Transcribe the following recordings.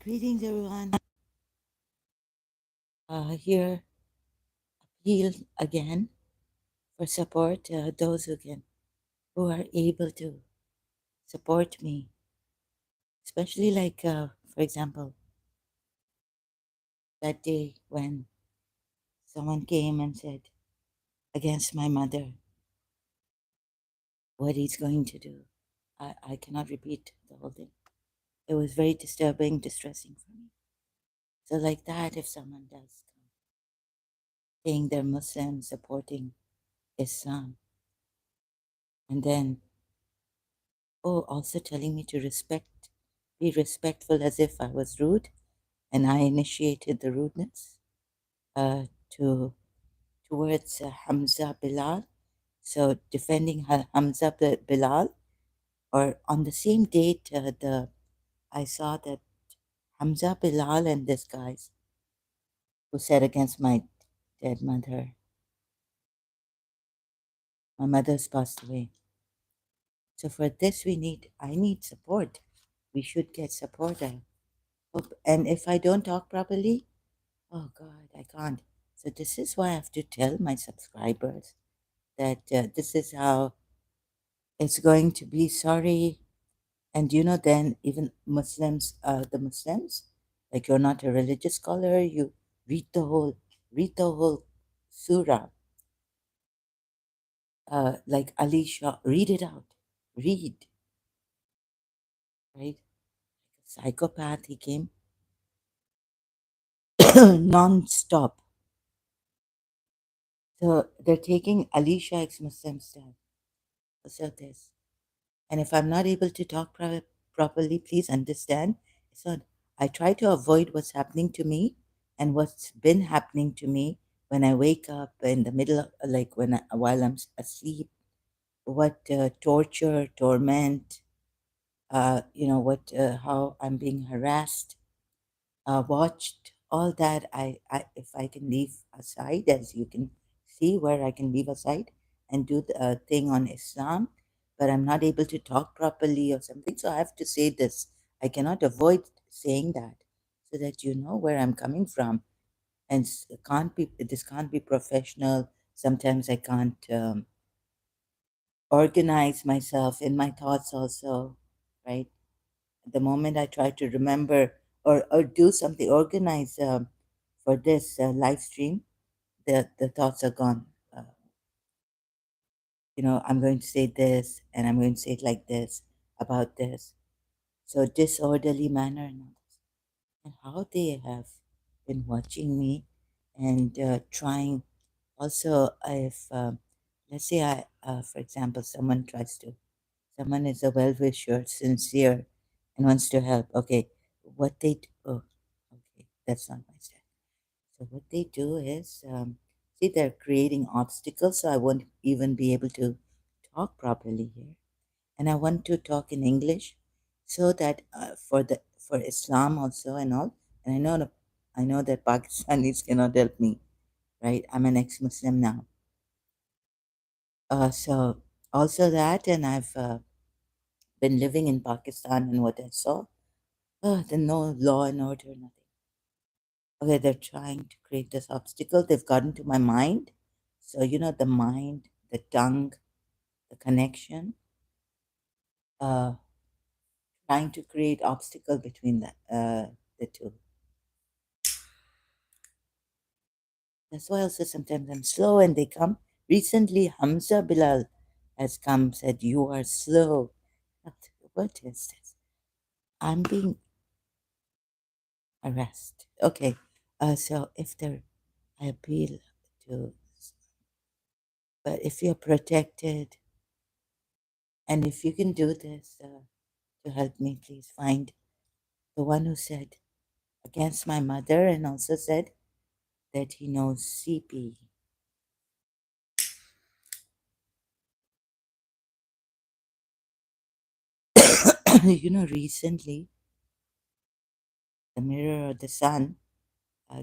Greetings, everyone. Here, appeal again for support. Those who are able to support me, especially for example, that day when someone came and said against my mother what he's going to do. I cannot repeat the whole thing. It was very disturbing, distressing for me. So, like that, if someone does come, saying they're Muslim, supporting Islam, and then also telling me to be respectful as if I was rude, and I initiated the rudeness uh, to towards Hamza Bilal. So defending Hamza Bilal, or on the same date, the I saw that Hamza Bilal and this guys who said against my dead mother. My mother's passed away. So for this, I need support. We should get support. And if I don't talk properly, oh God, I can't. So this is why I have to tell my subscribers that this is how it's going to be. Sorry. And then even the Muslims, like you're not a religious scholar, you read the whole, read the whole surah, like Ali Shah, read it out, read, right? Psychopath, he came non-stop. So they're taking Ali Shah ex-Muslim style. So this. And if I'm not able to talk properly, please understand. So I try to avoid what's happening to me and what's been happening to me when I wake up in the middle of, like while I'm asleep, what torture, torment, how I'm being harassed, watched, all that. If I can leave aside, as you can see, where I can leave aside and do the thing on Islam, but I'm not able to talk properly or something. So I have to say this. I cannot avoid saying that, so that you know where I'm coming from. And this can't be professional. Sometimes I can't organize myself in my thoughts also, right? The moment I try to remember or do something, organize for this live stream, the thoughts are gone. I'm going to say this and I'm going to say it like this about this. So disorderly manner and all this. And how they have been watching me and trying. Also, if let's say for example, someone is a well-wisher, sincere, and wants to help. Okay, oh, okay, that's not my style. So what they do is, see, they're creating obstacles, so I won't even be able to talk properly here. And I want to talk in English, so that for Islam also and all. And I know that Pakistanis cannot help me, right? I'm an ex-Muslim now. So also that, and I've been living in Pakistan, and what I saw, there's no law and order, nothing. Okay, they're trying to create this obstacle. They've gotten to my mind. So, the mind, the tongue, the connection, uh, trying to create obstacle between the two. That's why also sometimes I'm slow and they come. Recently, Hamza Bilal has come, said, "You are slow." What is this? I'm being harassed. Okay. So if there, I appeal to, but if you're protected, and if you can do this to help me, please find the one who said against my mother and also said that he knows CP. Recently, the Mirror or the Sun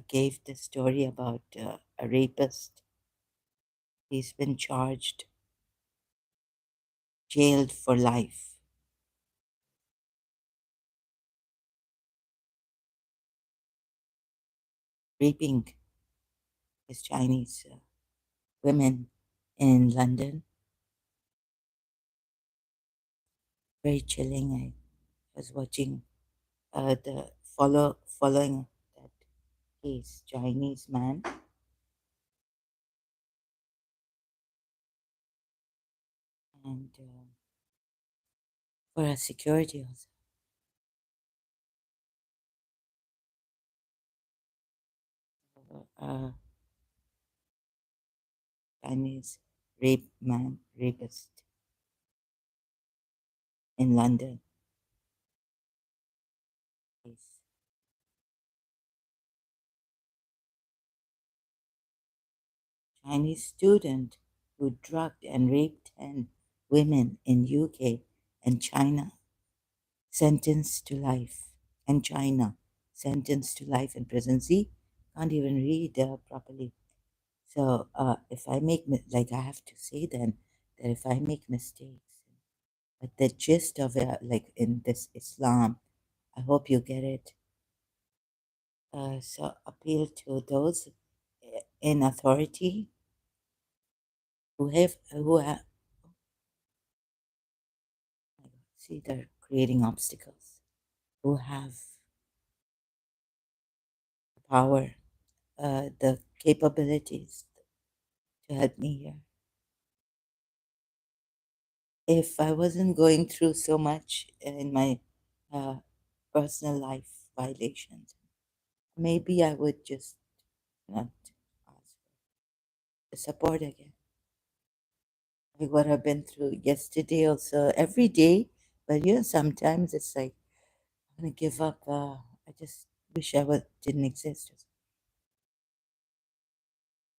gave the story about a rapist. He's been charged, jailed for life. raping his Chinese women in London. Very chilling. I was watching the following that case, Chinese man, and for our security also, Chinese rapist in London. Case. Chinese student who drugged and raped 10 women in UK and China sentenced to life. And China sentenced to life in prison. See, can't even read properly. So if I make like I have to say then that if I make mistakes, but the gist of it, like in this Islam, I hope you get it. So appeal to those in authority who have see they're creating obstacles, who have the power, the capabilities to help me here. If I wasn't going through so much in my uh, personal life violations, maybe I would just not ask for support again. Like what I've been through yesterday, also every day. But sometimes it's like I'm gonna give up. I just wish didn't exist.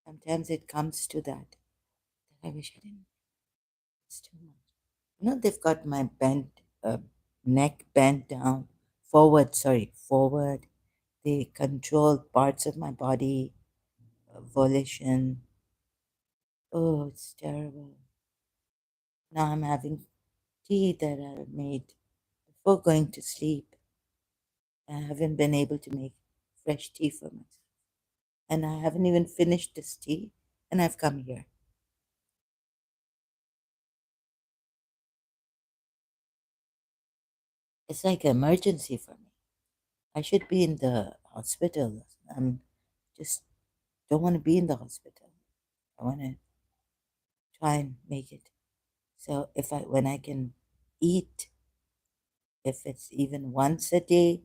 Sometimes it comes to that. I wish I didn't. It's too much. They've got my neck bent down, forward. Sorry, forward. They control parts of my body, volition. Oh, it's terrible. Now I'm having tea that I made before going to sleep. I haven't been able to make fresh tea for myself. And I haven't even finished this tea, and I've come here. It's like an emergency for me. I should be in the hospital. I'm just don't want to be in the hospital. I want to try and make it. So when I can eat, if it's even once a day,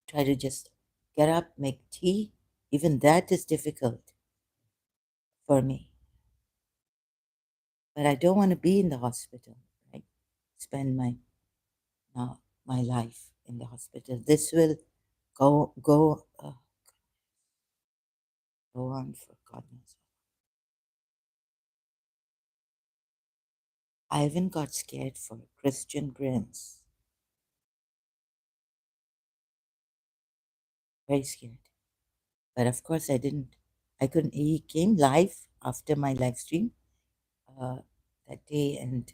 try to just get up, make tea. Even that is difficult for me. But I don't want to be in the hospital, right? Spend my life in the hospital. This will go on for God knows. I even got scared for Christian Prince. Very scared. But of course, I didn't. I couldn't. He came live after my live stream uh, that day, and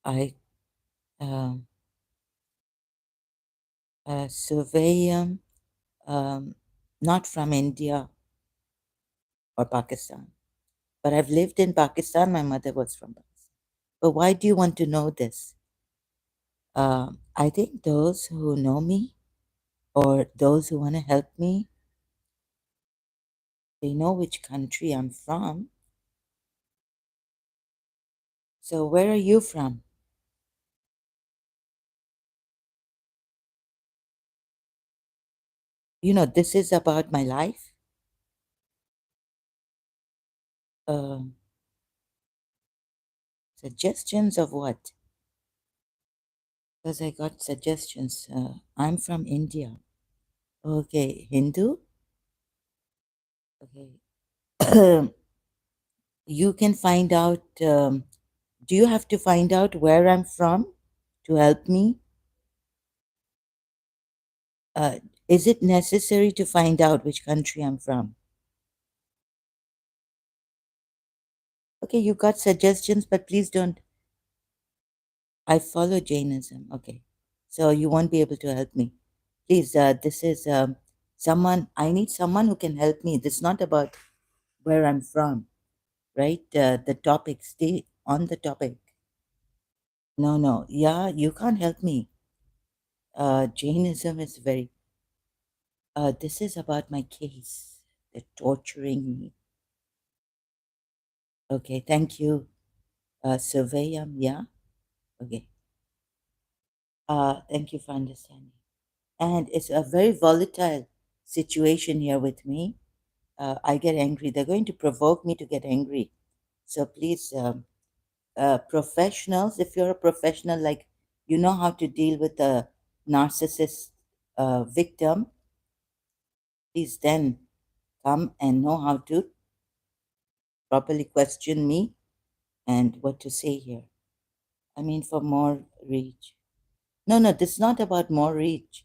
I um, survey him, not from India or Pakistan, but I've lived in Pakistan. My mother was from Pakistan. But why do you want to know this? I think those who know me or those who want to help me, they know which country I'm from. So, where are you from? This is about my life. Um, Suggestions of what? Because I got suggestions. I'm from India. Okay, Hindu. Okay. You can find out. Do you have to find out where I'm from to help me? Uh, is it necessary to find out which country I'm from? Okay, you got suggestions, but please don't. I follow Jainism. Okay, so you won't be able to help me. Please, this is Someone, I need someone who can help me. This is not about where I'm from, right? The topic, stay on the topic. No, no, yeah, you can't help me. Jainism is very, this is about my case. They're torturing me. Okay, thank you. Surveyam, yeah, okay. Thank you for understanding. And it's a very volatile situation here with me. I get angry. They're going to provoke me to get angry. So please, professionals, if you're a professional, like you know how to deal with a narcissist victim, please then come and know how to properly question me and what to say here. I mean, for more reach. No, no, this is not about more reach.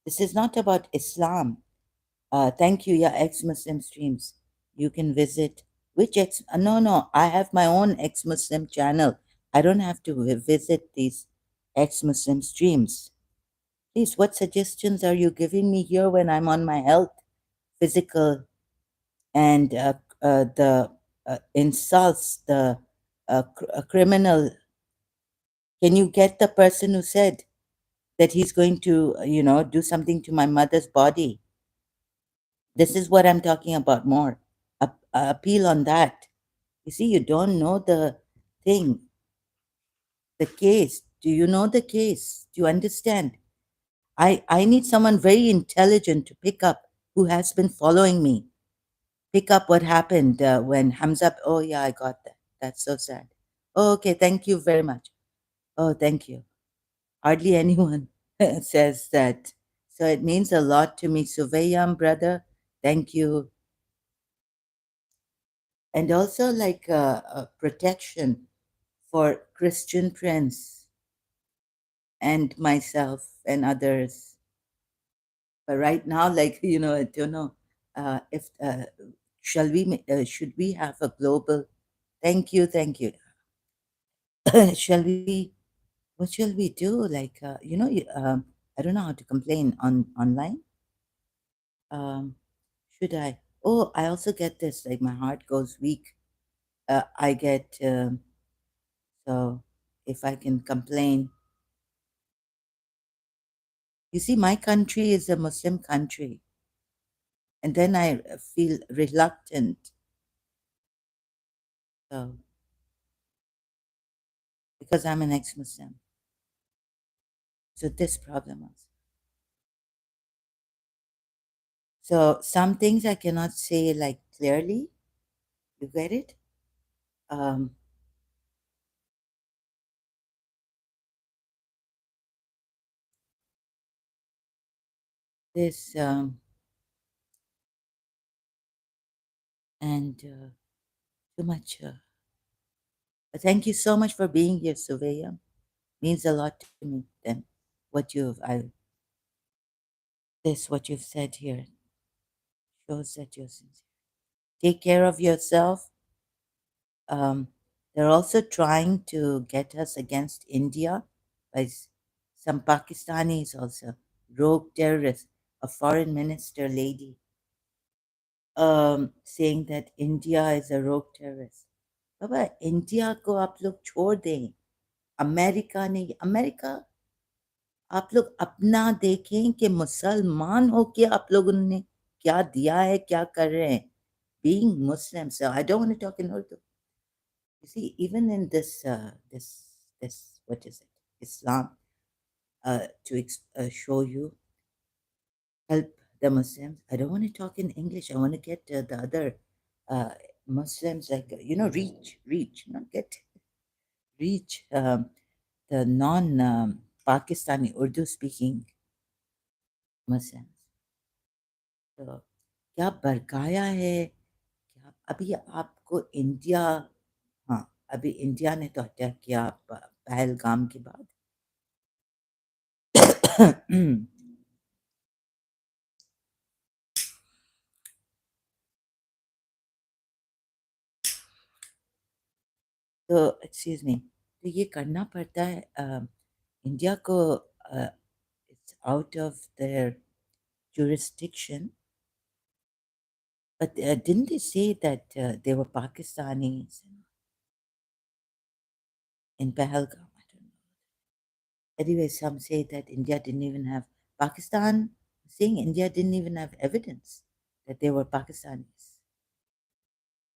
This is not about Islam. Thank you, yeah, ex-Muslim streams. You can visit which ex? No, no, I have my own ex-Muslim channel. I don't have to visit these ex-Muslim streams. Please, what suggestions are you giving me here when I'm on my health, physical, and the insults, the criminal? Can you get the person who said that he's going to, do something to my mother's body? This is what I'm talking about more. Appeal on that. You see, you don't know the thing, the case. Do you know the case? Do you understand? I need someone very intelligent to pick up who has been following me. Pick up what happened when Hamza. Oh, yeah, I got that. That's so sad. Oh, okay, thank you very much. Oh, thank you. Hardly anyone says that. So it means a lot to me. Suveyam, brother, thank you. And also like protection for Christian Prince and myself and others. But right now, like I don't know if should we have a global? Thank you, thank you. Shall we? What shall we do? Like I don't know how to complain online. Um, should I? Oh, I also get this. Like my heart goes weak. I get so if I can complain. You see, my country is a Muslim country, and then I feel reluctant. So because I'm an ex-Muslim, so this problem also. So some things I cannot say like clearly. You get it? Um, this and too much. Thank you so much for being here, Surveyor. Means a lot to me. Then what you've said here shows that you're sincere. Take care of yourself. Um, they're also trying to get us against India by some Pakistanis also, rogue terrorists, a foreign minister lady, saying that India is a rogue terrorist. Baba India को आप लोग छोड़ दें America नहीं America आप लोग अपना देखें कि मुसलमान हो के आप लोगों ने क्या दिया है क्या कर रहे हैं being Muslim. So I don't want to talk in Urdu. You see, even in this what is it? Islam, to show you, help the Muslims. I don't want to talk in English. I want to get the other uh, Muslims, like reach, not get reach the non Pakistani Urdu speaking Muslims. तो क्या बरकाया है क्या अभी आपको India हाँ अभी India ने तो हत्या किया पहलगाम के बाद तो एक्सक्यूज मी तो ये करना पड़ता है इंडिया को it's out of their jurisdiction. But didn't they say that they were Pakistanis in Pahalgam? I don't know. Anyway, some say that India didn't even have Pakistan, saying India didn't even have evidence that they were Pakistanis,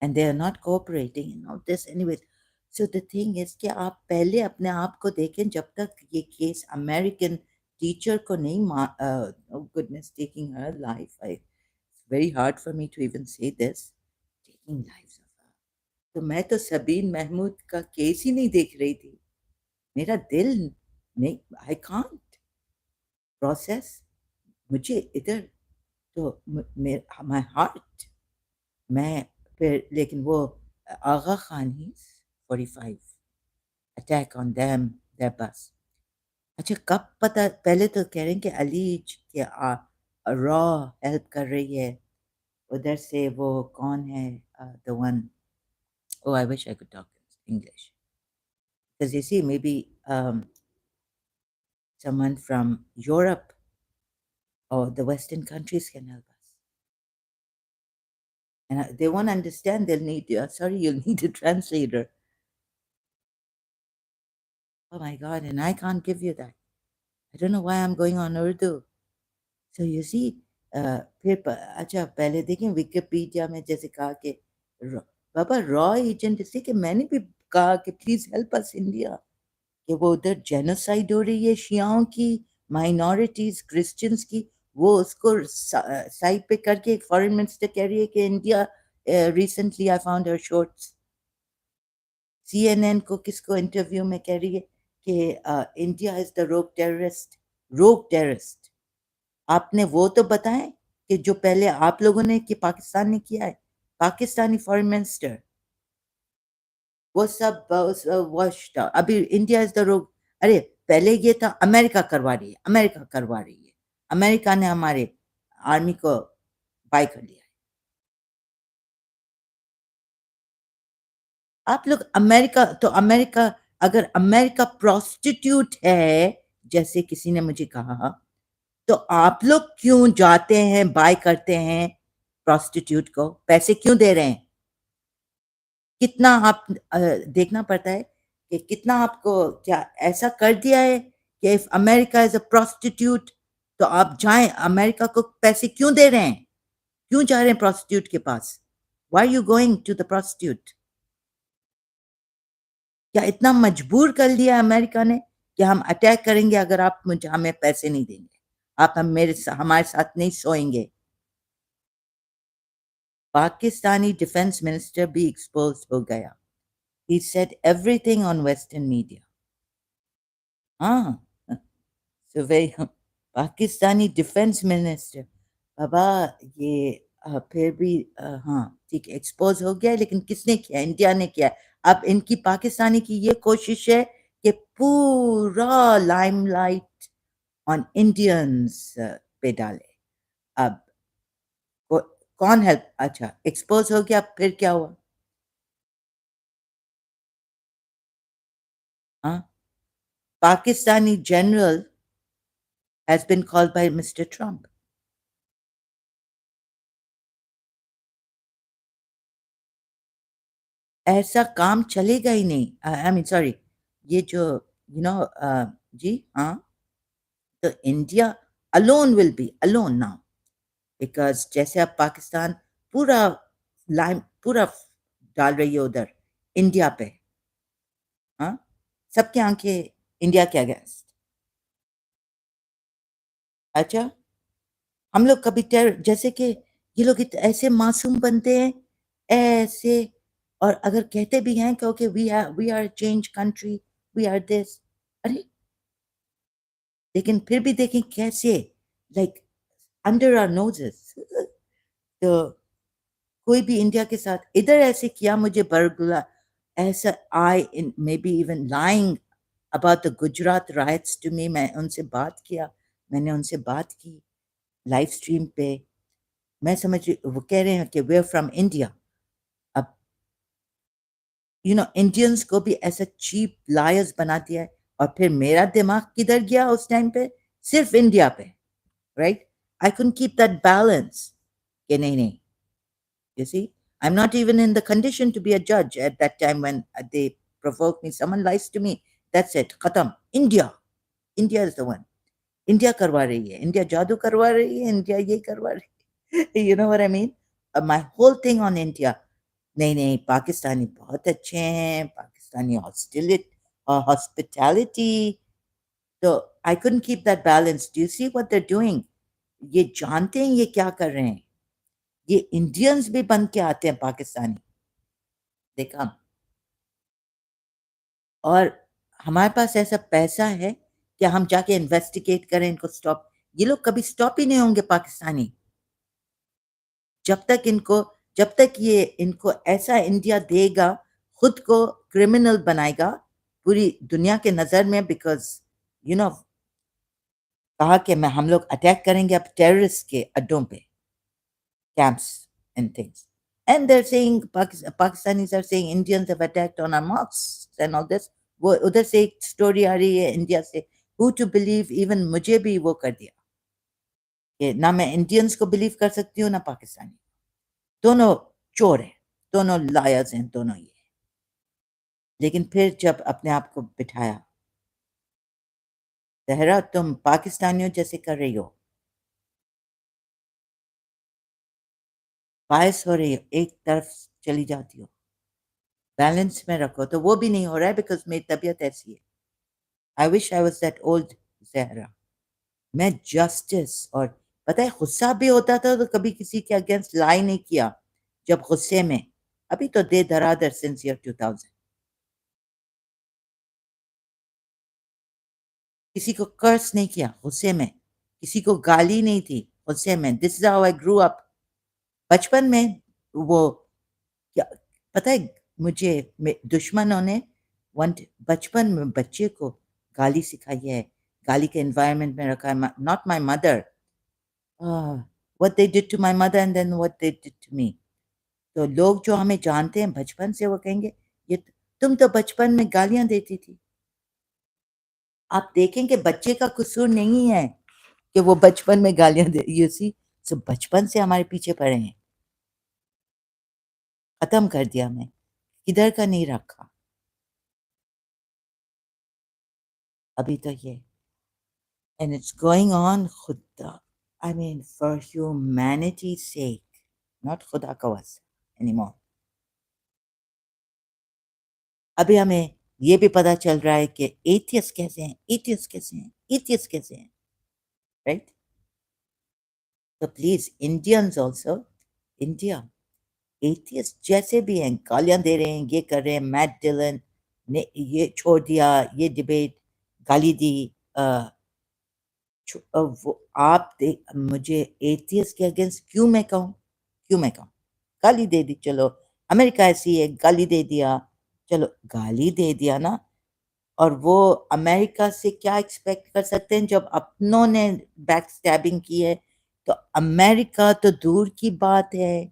and they are not cooperating in all this. Anyway, so the thing is कि आप पहले अपने आप को देखें जब तक ये केस अमेरिकन टीचर को नहीं oh goodness, taking her life. It's very hard for me to even say this. Taking lives of her. तो मैं तो सबीन महमूद का केस ही नहीं देख रही थी. मेरा दिल नहीं, आई कांट प्रोसेस. मुझे इधर तो माय हार्ट. मैं फिर लेकिन वो आगा खान ही 45 अटैक ऑन देम देयर बस. अच्छा कब पता, पहले तो कह रहे हैं कि अलीज के रॉ हेल्प कर रही है उधर से. वो कौन है the one, oh I wish I could talk English because you see maybe someone from Europe or the Western countries can help us. And they won't understand. They'll need, sorry, you'll need a translator. Oh my God, and I can't give you that. I don't know why I'm going on Urdu. So you see, फिर अच्छा पहले देखें Wikipedia में जैसे कहा कि बाबा raw agent, इसलिए कि मैंने भी कहा कि प्लीज हेल्प अस इंडिया, कि वो उधर जेनोसाइड हो रही है शियाओं की, माइनॉरिटीज क्रिश्चियंस की. वो उसको साइड पे करके एक फॉरेन मिनिस्टर कह रही है कि India, recently I found her shorts, CNN को किसको इंटरव्यू में कह रही है कि इंडिया इज द रोग टेररिस्ट. रोग टेररिस्ट आपने वो तो बताएं कि जो पहले आप लोगों ने कि पाकिस्तान ने किया है. पाकिस्तानी फॉरेन मिनिस्टर वो सब वॉश्ड. अभी इंडिया इज द रोग. अरे पहले ये था अमेरिका करवा रही है, अमेरिका करवा रही है, अमेरिका ने हमारे आर्मी को बाय कर लिया. आप लोग अमेरिका, तो अमेरिका, अगर अमेरिका प्रोस्टिट्यूट है जैसे किसी ने मुझे कहा, तो आप लोग क्यों जाते हैं बाय करते हैं प्रोस्टिट्यूट को, पैसे क्यों दे रहे हैं? कितना आप देखना पड़ता है कि कितना आपको, क्या ऐसा कर दिया है कि if America is a prostitute तो आप जाएं, अमेरिका को पैसे क्यों दे रहे हैं? क्यों जा रहे हैं प्रोस्टिट्यूट के पास? Why you going to the prostitute? क्या इतना मजबूर कर दिया अमेरिका ने कि हम अटैक करेंगे अगर आप मुझे हमें पैसे नहीं देंगे, आप हमारे साथ नहीं सोएंगे? पाकिस्तानी डिफेंस मिनिस्टर भी एक्सपोज हो गया. He said everything on western media. हाँ, तो वही पाकिस्तानी डिफेंस मिनिस्टर. बाबा ये फिर भी हाँ ठीक एक्सपोज हो गया, लेकिन किसने किया? इंडिया ने किया. अब इनकी पाकिस्तानी की ये कोशिश है कि पूरा लाइमलाइट ऑन इंडियंस पे डाले. अब कौन हेल्प, अच्छा एक्सपोज हो गया, फिर क्या हुआ? हाँ, Pakistani general has been called by Mr. Trump. ऐसा काम चलेगा ही नहीं. आई मीन सॉरी, ये जो यू नो जी हाँ, तो India alone will be alone now, because जैसे अब पाकिस्तान पूरा लाइन पूरा डाल रही है उधर इंडिया पे. हाँ, सबकी आंखें इंडिया के अगेंस्ट. अच्छा, हम लोग कभी जैसे कि ये लोग ऐसे मासूम बनते हैं ऐसे, और अगर कहते भी हैं कि okay we are change country, we are this, अरे लेकिन फिर भी देखें कैसे लाइक अंडर आवर नोजेस. तो कोई भी इंडिया के साथ इधर ऐसे किया, मुझे बरगला ऐसा I in maybe even lying about the Gujarat riots to me. मैं उनसे बात किया, मैंने उनसे बात की लाइव स्ट्रीम पे. मैं समझ वो कह रहे हैं कि वे आर फ्रॉम इंडिया. अब इंडियंस को भी ऐसा चीप लायर्स बना दिया है. और फिर मेरा दिमाग किधर गया उस टाइम पे? सिर्फ इंडिया पे, right? I couldn't keep that balance. कि नहीं नहीं, you see, I'm not even in the condition to be a judge at that time when they provoke me. Someone lies to me. That's it. Khatam. India. India is the one. India करवा रही है. India जादू करवा रही है. India ये करवा रही है. You know what I mean? My whole thing on India. नहीं नहीं, पाकिस्तानी बहुत अच्छे हैं. Pakistani hospitality. So I couldn't keep that balance. Do you see what they're doing? ये जानते हैं ये क्या कर रहे हैं. ये इंडियंस भी बन के आते हैं पाकिस्तानी. देखा. और हमारे पास ऐसा पैसा है कि हम जाके इन्वेस्टिगेट करें, इनको स्टॉप. ये लोग कभी स्टॉप ही नहीं होंगे पाकिस्तानी, जब तक इनको, जब तक ये इनको ऐसा इंडिया देगा, खुद को क्रिमिनल बनाएगा पूरी दुनिया के नज़र में. बिकॉज यू नो, कहा कि मैं हम लोग अटैक करेंगे अब टेररिस्ट के अड्डों पे, camps and things. And they're saying Pakistanis are saying Indians have attacked on our mosques and all this. वो उधर से एक स्टोरी आ रही है इंडिया से. Who to believe? Even मुझे भी वो कर दिया कि ना मैं इंडियंस को बिलीव कर सकती हूँ ना पाकिस्तानी. दोनों चोर हैं, दोनों लायर्स हैं, दोनों ये. लेकिन फिर जब अपने आप को बिठाया, जहरा तुम पाकिस्तानियों जैसे कर रही हो, बायस हो रही हो, एक तरफ चली जाती हो. बैलेंस में रखो. तो वो भी नहीं हो रहा है बिकॉज मेरी तबीयत ऐसी है. I wish I was that old Zahra. मैं जस्टिस, और पता है गुस्सा भी होता था तो कभी किसी के अगेंस्ट लाई नहीं किया जब गुस्से में. अभी तो दे दरादर सिंस ईयर 2000. किसी को कर्स नहीं किया गुस्से में, किसी को गाली नहीं थी गुस्से में. This is how I grew up. बचपन में वो क्या, पता है मुझे दुश्मनों ने बचपन में बच्चे को गाली सिखाई है, गाली के एनवायरनमेंट में रखा है. Not my mother. What they did to my mother and then what they did to me. तो लोग जो हमें जानते हैं बचपन से वो कहेंगे ये तुम तो बचपन में गालियां देती थी. आप देखेंगे बच्चे का कसूर नहीं है कि वो बचपन में गालियां दे. यू सी, सो बचपन से हमारे पीछे पड़े हैं. खत्म कर दिया मैं, किधर का नहीं रखा. अभी तो ये, and it's going on खुदा. I mean, for humanity's sake, not खुदा का वास्ता anymore. अभी हमें ये भी पता चल रहा है कि एथियस्ट कैसे हैं, एथियस्ट कैसे हैं, एथियस्ट कैसे हैं. राइट. तो please Indians also, India, atheist जैसे भी हैं गालियां दे रहे हैं, ये कर रहे हैं. मैट डिलन ने ये छोड़ दिया, ये डिबेट गाली दी. वो आप मुझे एथियस्ट के अगेंस्ट क्यों मैं कहूँ, क्यों मैं कहूँ. गाली दे दी, चलो अमेरिका ऐसी है, गाली दे दिया, चलो गाली दे दिया ना. और वो अमेरिका से क्या एक्सपेक्ट कर सकते हैं जब अपनों ने बैक स्टैबिंग की है. तो अमेरिका तो दूर की बात है,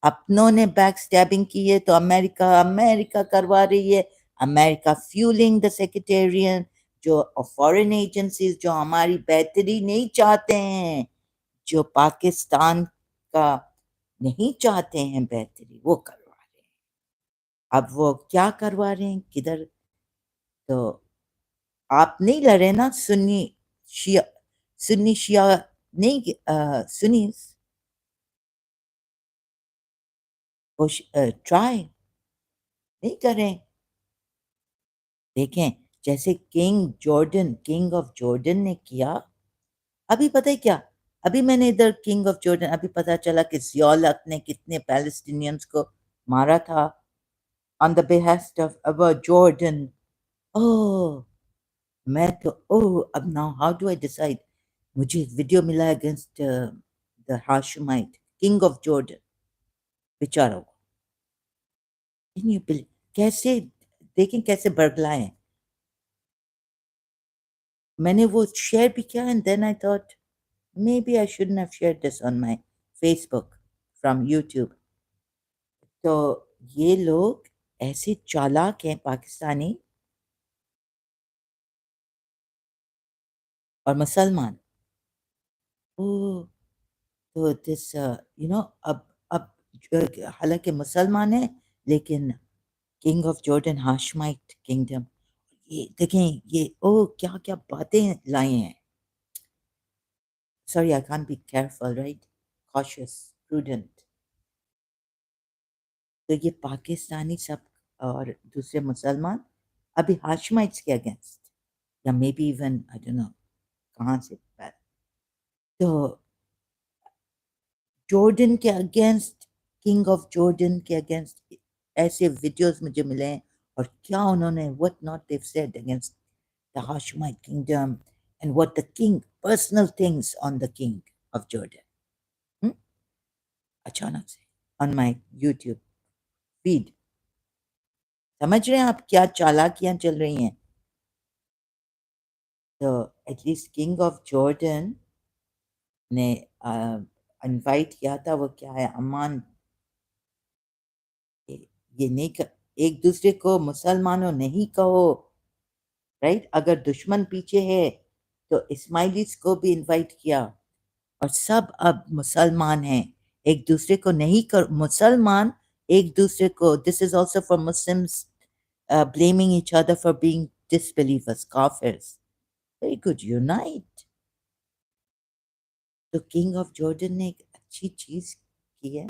अपनों ने बैक स्टैबिंग की है तो अमेरिका, अमेरिका करवा रही है. अमेरिका फ्यूलिंग द सेक्रेटेरियन, जो फॉरेन एजेंसीज जो हमारी बेहतरी नहीं चाहते हैं, जो पाकिस्तान का नहीं चाहते हैं बेहतरी, वो करवा रहे हैं. अब वो क्या करवा रहे हैं किधर. तो आप नहीं लड़े ना सुन्नी शिया, सुन्नी शिया नहीं, सुन्नी वो ट्राई नहीं करें. देखें जैसे किंग ऑफ जॉर्डन ने किया. अभी पता है क्या, अभी मैंने इधर किंग ऑफ जॉर्डन, अभी पता चला कि जियालत ने कितने पैलेस्टीनियंस को मारा था on the behest of Jordan. Oh, मैं तो ओह, अब now how do I decide. मुझे एक वीडियो मिला against the Hashemite king of Jordan. बेचारा वो, कैन यू बिलीव, कैसे, देखें कैसे बरगलाए. मैंने वो शेयर भी किया and then I thought maybe I shouldn't have shared this on my Facebook from YouTube. तो ये लोग ऐसे चालाक हैं पाकिस्तानी और मुसलमान. ओह! तो दिस अब हालाँकि मुसलमान है, लेकिन किंग ऑफ जॉर्डन हाशमाइट किंगडम, ये देखें, ये ओह! क्या-क्या बातें लाई हैं। Sorry, I can't be careful, right? Cautious, prudent. तो ये पाकिस्तानी सब और दूसरे मुसलमान अभी हाशमाइट्स के अगेंस्ट, या maybe even I don't know कहाँ से, तो जॉर्डन के अगेंस्ट, किंग ऑफ जॉर्डन के अगेंस्ट ऐसे वीडियोस मुझे मिले हैं, और क्या उन्होंने what not they said against the Hashemite kingdom, and what the king personal things on the king of Jordan, अचानक से ऑन माय यूट्यूब फीड। समझ रहे हैं आप क्या चालाकियां चल रही हैं? तो एटलीस्ट किंग ऑफ जॉर्डन ने इनवाइट किया था, वो क्या है, अमान, ये नहीं कर, एक दूसरे को मुसलमानों नहीं कहो, राइट? अगर दुश्मन पीछे है तो इस्माइलीस को भी इनवाइट किया, और सब अब मुसलमान हैं, एक दूसरे को नहीं कर, मुसलमान एक दूसरे को, this is also for Muslims blaming each other for being disbelievers, kafirs. Very good, unite. तो किंग ऑफ जॉर्डन ने एक अच्छी चीज की है.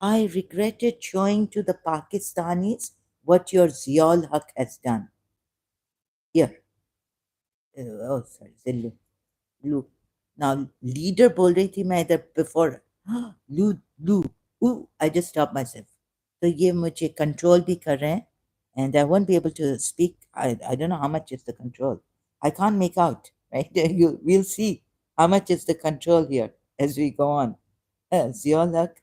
I regretted showing to the Pakistanis what your Ziaul Haq has done. Here. Oh, sorry, Zillu. Lu. Now, leader बोल रही थी मैं इधर before. Lu, Lu. Ooh, I just stopped myself. तो ये मुझे control भी कर रहे हैं, and I won't be able to speak. I don't know how much is the control. I can't make out, right? We'll see how much is the control here as we go on. Ziaul Haq,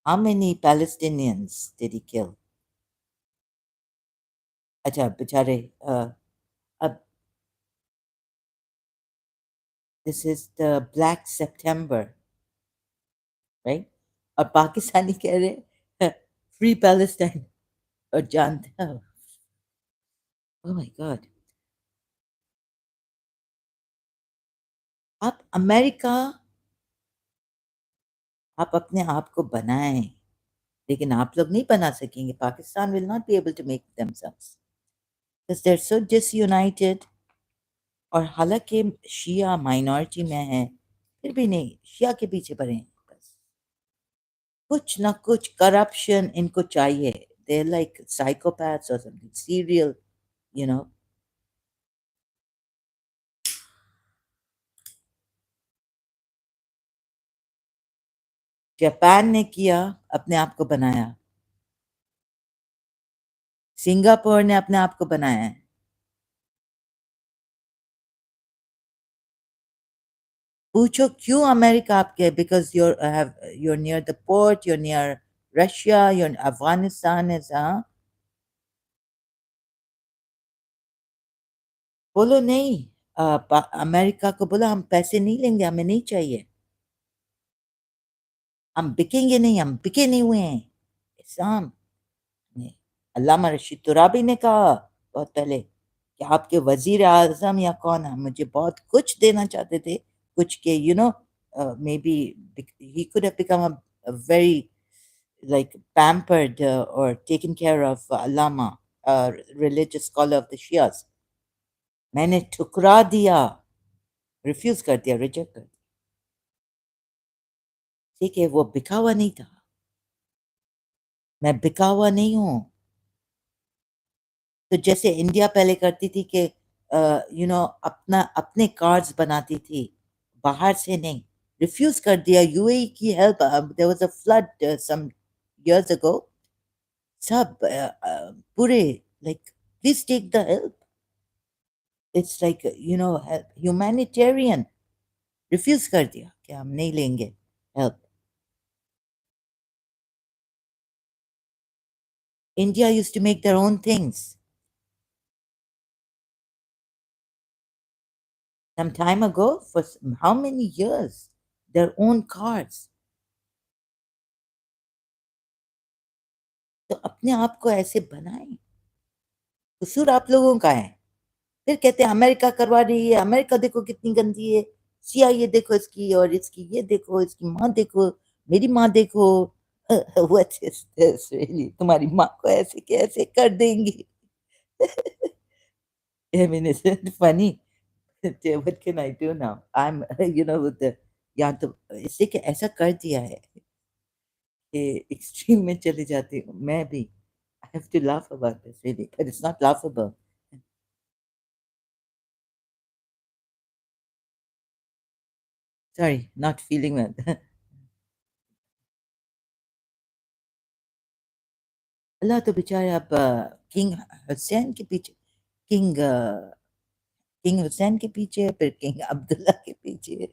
how many Palestinians did he kill? अच्छा बेचारे, अब this is the black September, right? और पाकिस्तानी कह रहे free Palestine, और जानते हो, oh my God, आप अमेरिका, आप अपने आप को बनाएं, लेकिन आप लोग नहीं बना सकेंगे. Pakistan will not be able to make themselves because they are so disunited. और हालांकि शिया माइनॉरिटी में है, फिर भी नहीं, शिया के पीछे पड़े हैं बस. कुछ ना कुछ करप्शन इनको चाहिए. दे लाइक साइकोपैथ्स और something, serial, you know. Japan ने किया, अपने आप को बनाया. सिंगापुर ने अपने आप को बनाया है. पूछो क्यों अमेरिका आपके, because you're near the port, you're near Russia, you're Afghanistan is, हाँ. बोलो नहीं, अमेरिका को बोलो हम पैसे नहीं लेंगे, हमें नहीं चाहिए, हम बिकेंगे नहीं, हम बिके नहीं हुए हैं. इस्लाम ने, अल्लामा रशीद तुराबी ने कहा बहुत पहले कि आपके वजीर आजम या कौन है मुझे बहुत कुछ देना चाहते थे, कुछ के, may be he could have become a very like pampered or taken care of allama, religious scholar of the Shias. मैंने ठुकरा दिया, रिफ्यूज कर दिया, रिजेक्ट कर दिया. ठीक है, वो बिका हुआ नहीं था, मैं बिका हुआ नहीं हूँ. तो जैसे इंडिया पहले करती थी कि अपना अपने कार्ड्स बनाती थी, बाहर से नहीं, रिफ्यूज कर दिया. यूएई की help, there was a flood some years ago, सब पूरे like please take the help, it's like humanitarian. Refuse कर दिया कि हम नहीं लेंगे help. India used to make their own things some time ago, for how many years, their own cars. तो अपने आप को ऐसे बनाएं. कसूर आप लोगों का है. फिर कहते हैं अमेरिका करवा रही है, अमेरिका देखो कितनी गंदी है, सीआईए देखो इसकी, और इसकी ये देखो, इसकी माँ देखो, मेरी माँ देखो। व्हाट इज दिस रियली, तुम्हारी माँ को ऐसे कैसे कर देंगी? I mean, isn't it funny? What can I do now? I'm, with the, या तो इससे कि ऐसा कर दिया है कि एक्सट्रीम में चली जाती हूँ मैं भी. I have to laugh about this really, but it's not laughable. Sorry, not feeling well. अल्लाह तो बेचारे अब किंग हुसैन के पीछे, किंग किंग हुसैन के पीछे, फिर किंग अब्दुल्ला के पीछे,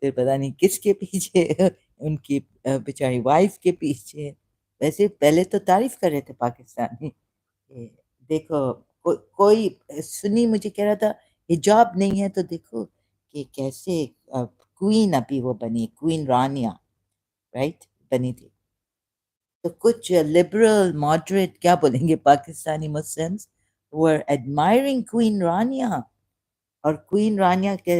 फिर पता नहीं किसके पीछे, उनकी बेचारी वाइफ के पीछे. वैसे पहले तो तारीफ कर रहे थे पाकिस्तानी कि देखो, कोई सुन्नी मुझे कह रहा था हिजाब नहीं है तो देखो कि कैसे क्वीन अभी वो बनी, क्वीन रानिया, राइट, बनी थी. तो कुछ लिबरल मॉडरेट क्या बोलेंगे Pakistani Muslims were admiring queen Rania. और क्वीन रानिया के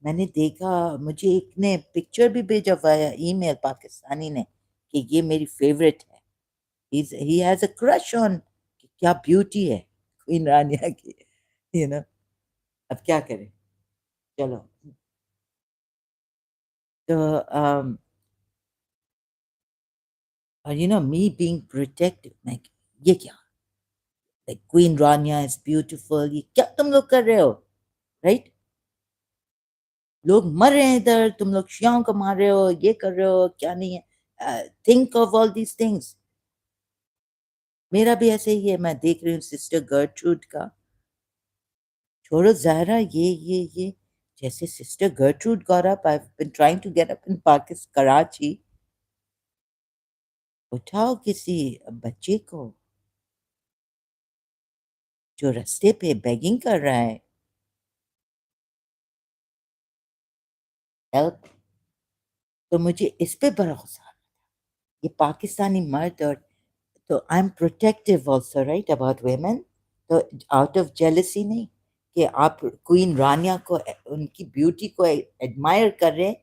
मैंने देखा, मुझे एक ने पिक्चर भी भेजा वाया ईमेल, पाकिस्तानी ने, कि ये मेरी फेवरेट है. He has a crush on, क्या ब्यूटी है क्वीन रानिया की, यू नो. अब क्या करें, चलो. तो और मी बीइंग प्रोटेक्टिव, मैं ये क्या, like queen Rania is beautiful, ये क्या तुम लोग कर रहे हो, राइट? लोग मर रहे हैं इधर, तुम लोग शियाओं को मार रहे हो, ये कर रहे हो, क्या नहीं है. Think of all these things. मेरा भी ऐसे ही है, मैं देख रही हूँ सिस्टर गर्ट्रूड का. छोड़ो ज़ाहिरा, ये जैसे sister Gertrude got up, I have been trying to get up in Pakistan, Karachi. उठाओ किसी बच्चे को जो रास्ते पे बेगिंग कर रहा है, हेल्प. तो मुझे इस पे बड़ा गुस्सा आ रहा है, ये पाकिस्तानी मर्द. और तो I am protective also, right, about women. तो आउट ऑफ जेलसी नहीं, कि आप क्वीन रानिया को, उनकी ब्यूटी को एडमायर कर रहे हैं.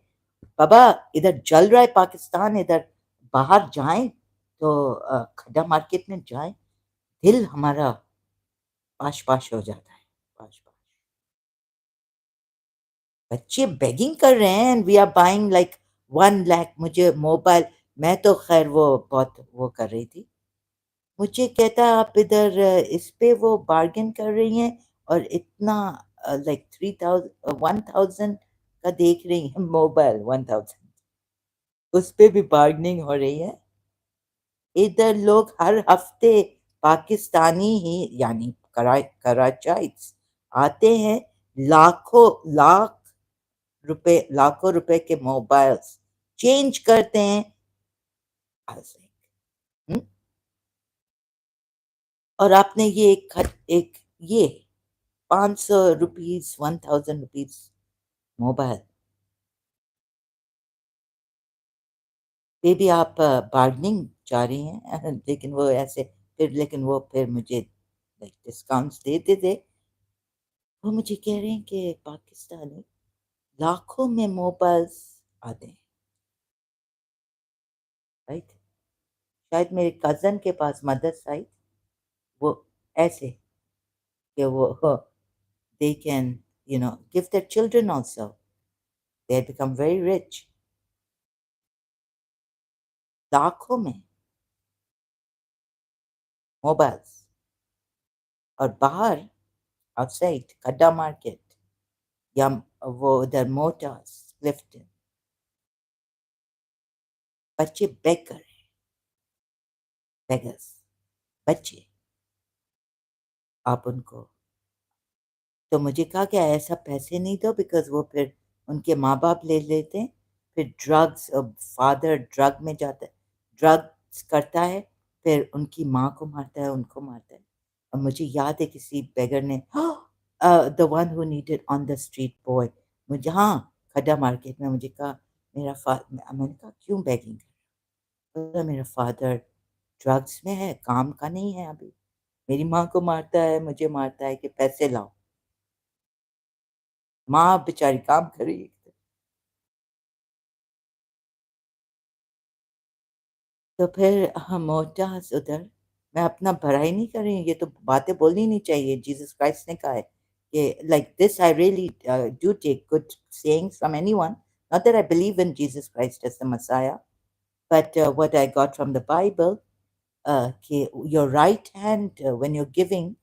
बाबा, इधर जल रहा है पाकिस्तान, इधर बाहर जाएं तो खड्डा मार्केट में जाएं, दिल हमारा पाश पाश हो जाता है, पाश पाश. बच्चे बेगिंग कर रहे हैं and we are buying like 1 lakh. मुझे मोबाइल, मैं तो खैर वो बहुत वो कर रही थी, मुझे कहता आप इधर इस पे वो बार्गेन कर रही हैं, और इतना लाइक 3000 1000 का देख रही हैं मोबाइल, 1000 उस पे भी बार्गेनिंग हो रही है. इधर लोग हर हफ्ते पाकिस्तानी ही, यानी कराचाइट्स आते हैं, लाखों लाख रुपए, लाखों रुपए के मोबाइल्स चेंज करते हैं. ऐसे, हम्म? और आपने ये एक ये 500 रुपीज, 1000 रुपीज मोबाइल पे भी आप बार्गेनिंग चाह रही हैं. लेकिन वो ऐसे, फिर लेकिन वो फिर मुझे डिस्काउंट्स देते थे. वो मुझे कह रहे हैं कि पाकिस्तानी लाखों में मोबाइल्स आते हैं, राइट. शायद मेरे कजन के पास मदर साइड वो ऐसे, कि वो they can give their children also, they become very rich. लाखों में मोबाइल्स. और बाहर आउटसाइड खड्डा मार्केट, या वो उधर मोटार्स, क्लिफ्टन, बच्चे बेग कर रहे हैं, बेगर्स, बच्चे. आप उनको, तो मुझे कहा कि ऐसा पैसे नहीं दो, बिकॉज वो फिर उनके माँ बाप ले लेते हैं, फिर ड्रग्स, फादर ड्रग में जाता है, ड्रग्स करता है, फिर उनकी माँ को मारता है, उनको मारता है. और मुझे याद है किसी बेगर ने, the one who needed on the street boy, मुझे, हाँ, खड्डा मार्केट में, मुझे कहा मैंने कहा क्यों बैगिंग कर रहा है? मेरा फादर ड्रग्स में है, काम का नहीं है अभी, मेरी माँ को मारता है, मुझे मारता है कि पैसे लाओ. माँ बेचारी काम कर रही है। तो फिर हम मोहताज उधर, मैं अपना भलाई नहीं कर रही हूँ, ये तो बातें बोलनी नहीं चाहिए। जीसस क्राइस्ट ने कहा है कि like this I really do take good sayings from anyone, not that I believe in Jesus Christ as the Messiah, but what I got from the Bible, कि your right hand when you're giving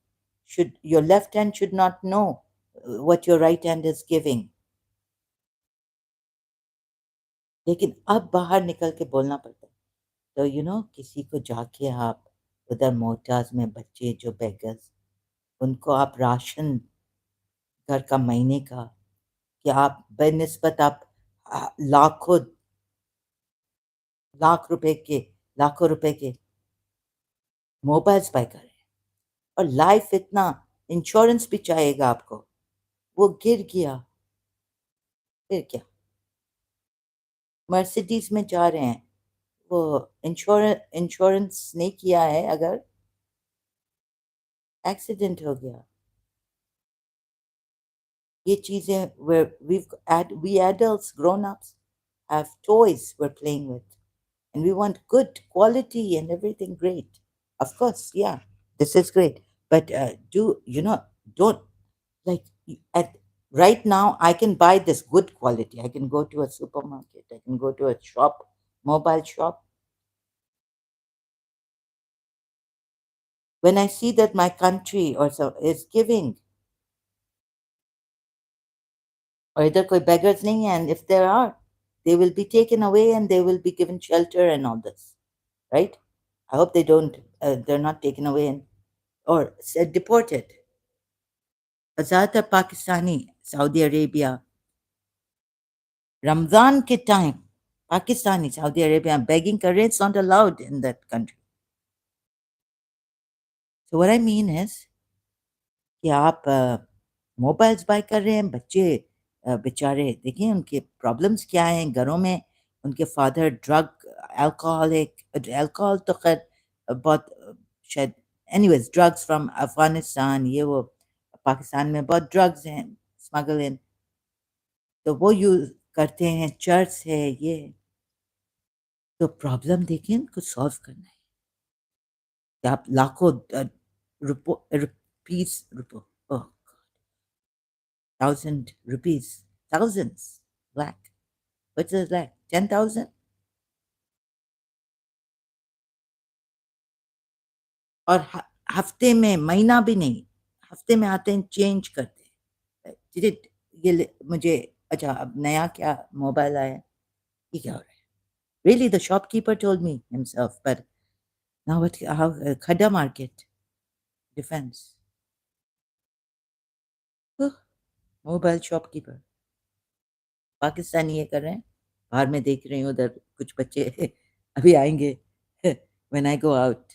should, your left hand should not know what your right hand is giving. लेकिन अब बाहर निकल के बोलना पड़ता है। तो किसी को जाके आप उधर मोहताज में बच्चे जो बेगर्स, उनको आप राशन घर का महीने का, कि आप बेनिस्बत आप लाखों लाख रुपए के लाखों रुपए के मोबाइल्स बाय कर रहे हैं, और लाइफ इतना इंश्योरेंस भी चाहिएगा आपको। वो गिर गया, फिर क्या? मर्सिडीज में जा रहे हैं, वो इंश्योरेंस नहीं किया है, अगर एक्सीडेंट हो गया। ये चीजें where we adults, grown ups, have toys we're playing with, and we want good quality and everything great. Of course, yeah, this is great, but do don't, like, at right now I can buy this good quality. I can go to a supermarket, I can go to a shop, mobile shop. When I see that my country or so is giving, or इधर कोई beggars नहीं है, and if there are, they will be taken away and they will be given shelter and all this, right? I hope they don't, they're not taken away and or deported. ज़्यादातर Pakistani Saudi Arabia, Ramzan के time Pakistani Saudi Arabia begging कर रहे हैं, it's not allowed in that country. So what I mean is कि आप mobiles bye कर रहे हैं, बच्चे बेचारे देखिए उनके प्रॉब्लम्स क्या हैं घरों में। उनके फादर ड्रग अल्कोहलिक, अल्कोहल तो खैर बहुत शायद, एनीवेज ड्रग्स फ्रॉम अफगानिस्तान, ये वो पाकिस्तान में बहुत ड्रग्स हैं स्मगल इन, तो वो यूज करते हैं, चर्च है ये। तो प्रॉब्लम देखिए इनको सॉल्व करना है कि आप लाखों रुपीस रुपो, thousand rupees, thousands, lakh. What's a lakh? 10,000? और हफ्ते में, महीना भी नहीं, हफ्ते में आते हैं, चेंज करते हैं। मुझे अच्छा, अब नया क्या मोबाइल आया है, ये क्या हो रहा है? Really, the shopkeeper told me himself, but now what? How? Khada market, defense. Mobile shopkeeper Pakistani ये कर रहे हैं। बाहर में देख रही हूँ उधर कुछ बच्चे अभी आएंगे when I go out,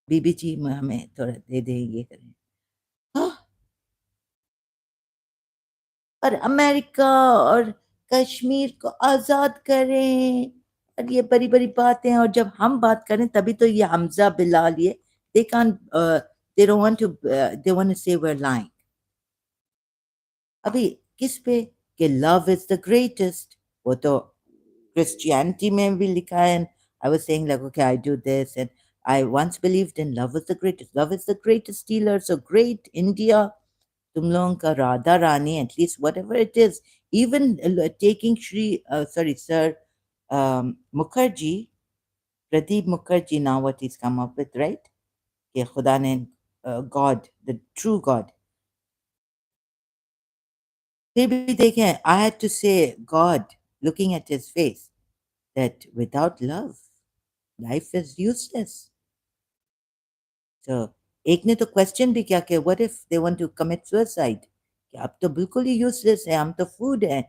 बीबी जी हमें थोड़ा दे दे, ये करें। हाँ, और अमेरिका और कश्मीर को आज़ाद करें, और ये बड़ी बड़ी बातें, और जब हम बात करें तभी तो ये हमजा बिलाल, ये they can't they don't want to they want to say we're lying। अभी किस पे? कि लव इज द ग्रेटेस्ट, वो तो क्रिश्चियनिटी में भी लिखा है। I was saying like okay I do this and I once believed in love is the greatest, love is the greatest healer, so great India, तुम लोगों का Radha Rani, at least whatever it is, even taking Shri sorry sir Mukherjee, Pradeep Mukherjee, now what is come up with, right? कि खुदा ने God, the true God, फिर भी देखें, I had to से God looking at his face that without love life is useless. So एक ने तो क्वेश्चन भी किया कि what if they want to commit suicide, कि आप तो बिल्कुल ही यूजलेस है, हम तो फूड है,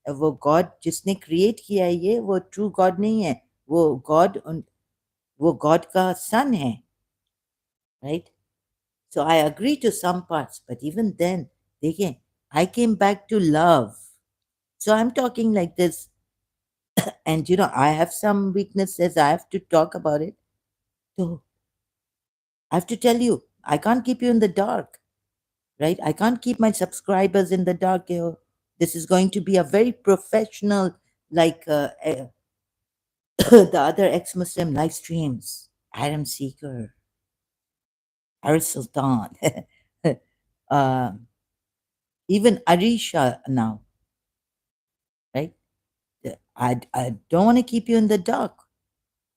वो गॉड जिसने क्रिएट किया है ये वो ट्रू गॉड नहीं है, वो गॉड, वो गॉड का सन है, right? So I agree to some parts, but even then देखिए, I came back to love, so I am talking like this, and I have some weaknesses, I have to talk about it, so I have to tell you, I can't keep you in the dark. right? I can't keep my subscribers in the dark. This is going to be a very professional, like the other ex-Muslim live streams. Adam Seeker, Aris Sultan, uh, even Arisha now, right? I don't want to keep you in the dark.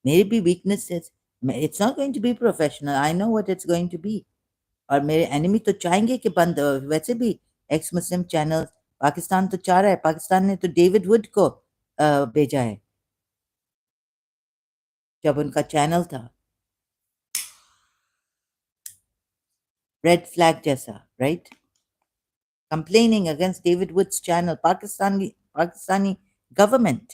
Maybe weaknesses. It's not going to be professional. I know what it's going to be. और मेरे enemy तो चाहेंगे कि बंद वैसे भी x मुस्लिम channel Pakistan तो चाह रहा है पाकिस्तान ने तो डेविड वुड को भेजा है जब उनका चैनल था रेड फ्लैग जैसा right complaining against David Woods channel Pakistani government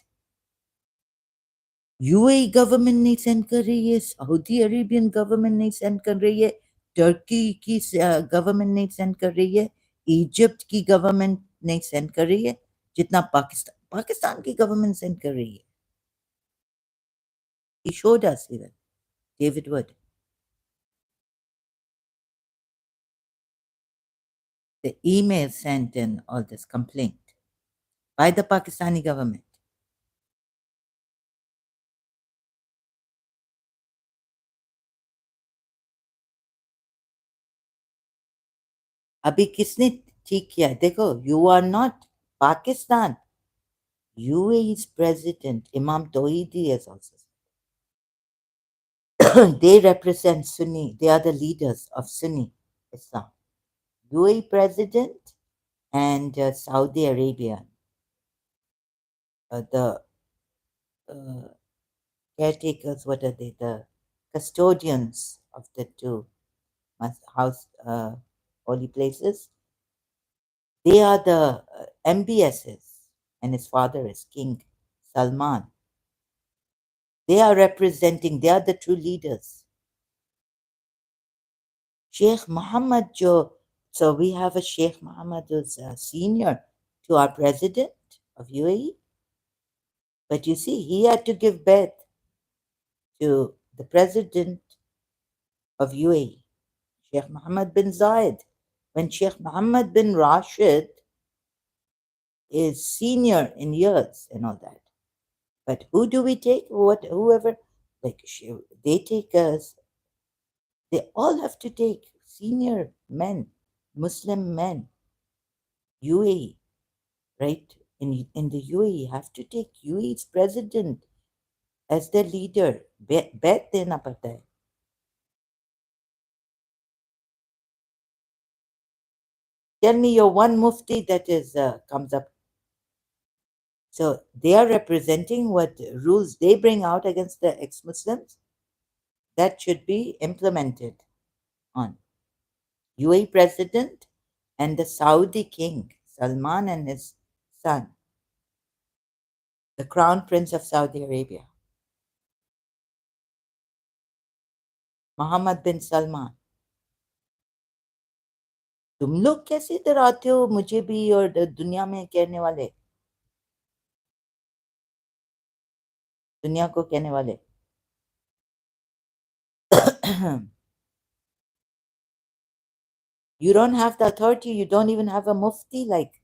UAE government नहीं सेंड कर रही है सऊदी अरेबियन गवर्नमेंट नहीं सेंड कर रही है टर्की की गवर्नमेंट नहीं सेंड कर रही है इजिप्ट की गवर्नमेंट नहीं सेंड कर रही है जितना पाकिस्तान की गवर्नमेंट सेंड कर रही है He showed us even, David Wood. The email sent in all this complaint by the Pakistani government. अभी किसने ठीक किया देखो you are not Pakistan. UAE's president Imam Tawhidi has also they represent Sunni. They are the leaders of Sunni Islam. UAE president and Saudi Arabia, the caretakers. What are they? The custodians of the two house holy places. They are the MBSs, and his father is King Salman. They are representing. They are the true leaders. Sheikh Muhammad Jo. So we have a Sheikh Muhammad who's a senior to our president of UAE. But you see, he had to give birth to the president of UAE, Sheikh Mohammed bin Zayed. When Sheikh Mohammed bin Rashid is senior in years and all that. But who do we take? Whoever, like they take us. They all have to take senior men, Muslim men, UAE, right? In the UAE, have to take UAE's president as their leader. Bet dena pata hai. Tell me your one mufti that is comes up. So they are representing what rules they bring out against the ex-Muslims that should be implemented on UAE president and the Saudi king Salman and his son, the crown prince of Saudi Arabia, Mohammed bin Salman. तुम लोग कैसे डराते हो मुझे भी और दुनिया में कहने वाले दुनिया को कहने वाले You don't have the authority. You don't even have a mufti like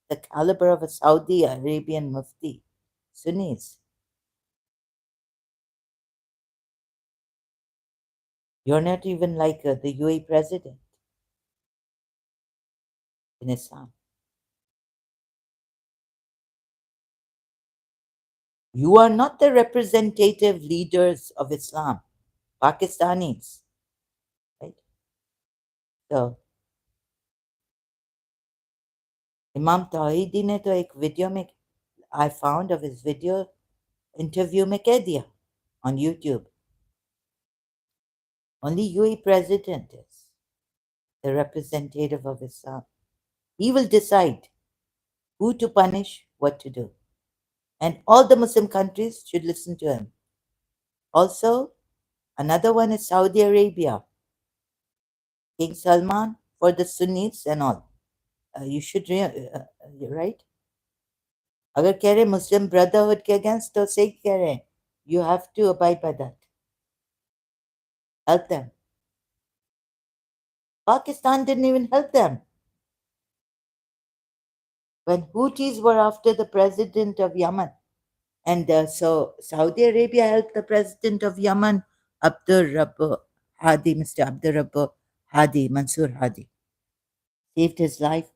the caliber of a Saudi Arabian mufti. Sunnis. You're not even like the UAE president in Islam. You are not the representative leaders of Islam, Pakistanis, right? So, Imam Tawhidi ने तो एक video में I found of his video interview में कह दिया on YouTube. Only UAE president is the representative of Islam. He will decide who to punish, what to do. And all the Muslim countries should listen to him. Also, another one is Saudi Arabia. King Salman for the Sunnis and all. You should, right? अगर कह रहे Muslim Brotherhood के against तो सही कह रहे हैं. You have to abide by that. Help them. Pakistan didn't even help them. when Houthis were after the president of Yemen. And so Saudi Arabia helped the president of Yemen, Abdur Rabbu Hadi, Mr. Abdur Rabbu Hadi, Mansour Hadi, saved his life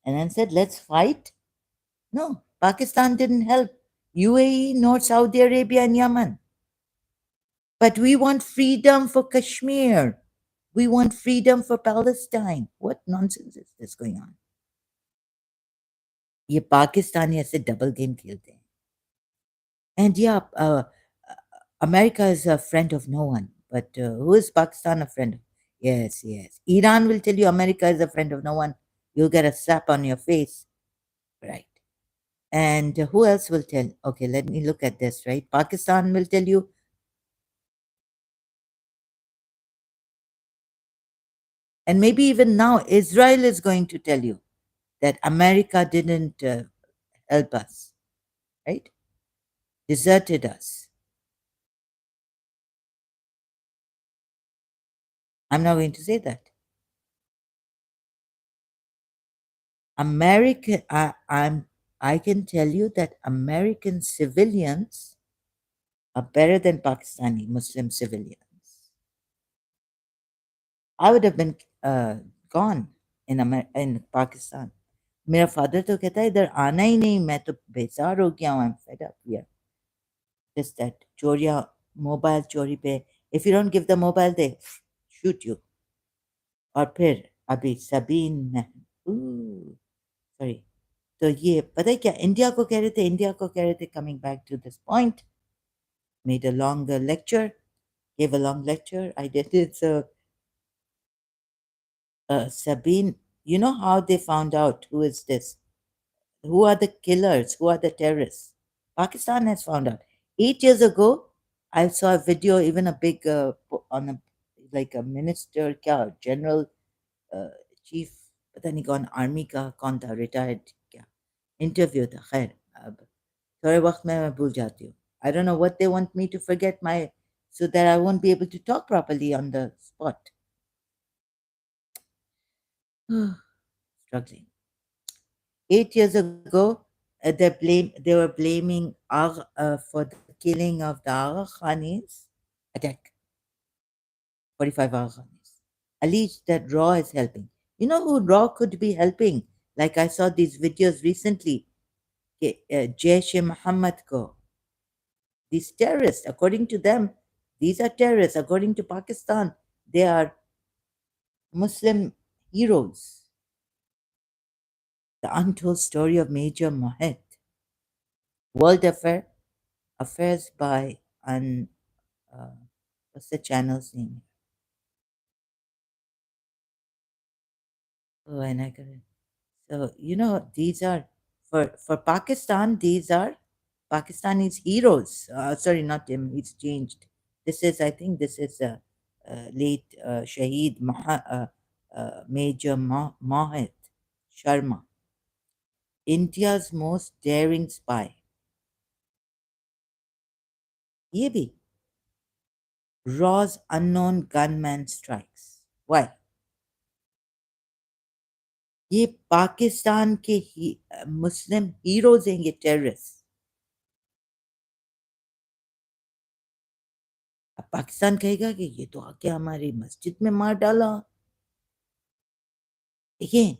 and then said, let's fight. No, Pakistan didn't help UAE nor Saudi Arabia and Yemen. But we want freedom for Kashmir. We want freedom for Palestine. What nonsense is this going on? ये पाकिस्तानी ऐसे double game खेलते हैं. And yeah, America is a friend of no one. But who is Pakistan a friend of? Yes, yes. Iran will tell you America is a friend of no one. You'll get a slap on your face. Right. And who else will tell? Okay, let me look at this, right? Pakistan will tell you. And maybe even now, Israel is going to tell you that America didn't help us, right? Deserted us. I'm not going to say that. I can tell you that American civilians are better than Pakistani Muslim civilians. I would have been gone in Pakistan. मेरा father तो कहता है इधर आना ही नहीं, मैं तो बेजार हो गया हूँ. I'm fed up here. Just that चोरियाँ, मोबाइल चोरी पे, if you don't give the mobile they shoot you. और फिर अभी सबीन, सॉरी, तो ये पता है क्या इंडिया को कह रहे थे, coming back to this point, made a long lecture, gave a long lecture. I did it. So Sabine, you know how they found out who is this? Who are the killers? Who are the terrorists? Pakistan has found out. 8 years ago, I saw a video, even a big on a like a minister, क्या general chief, पता नहीं कौन army का कौन था, retired क्या interview था. खैर अब थोड़े वक्त में मैं भूल जाती हूँ. I don't know what they want me to forget my so that I won't be able to talk properly on the spot. Struggling. 8 years ago, they were blaming for the killing of the Agha Khanis attack. 45 Agha Khanis. Alleged that Raw is helping. You know who Raw could be helping? Like I saw these videos recently. Jaish-e-Mohammed ko. These terrorists, according to them, these are terrorists. According to Pakistan, they are Muslim heroes. The untold story of Major Mohed. World Affairs by what's the channel's name? Oh, and I got it. So you know these are for Pakistan. These are Pakistani's heroes. Sorry, not him. He's changed. This is I think this is late Shaheed Major Mohed Sharma, India's most daring spy. ये भी Raw's unknown gunman strikes. Why? ये पाकिस्तान के मुस्लिम heroes हैं, ये terrorist. अब पाकिस्तान कहेगा कि ये तो आके हमारी मस्जिद में मार डाला. देखिए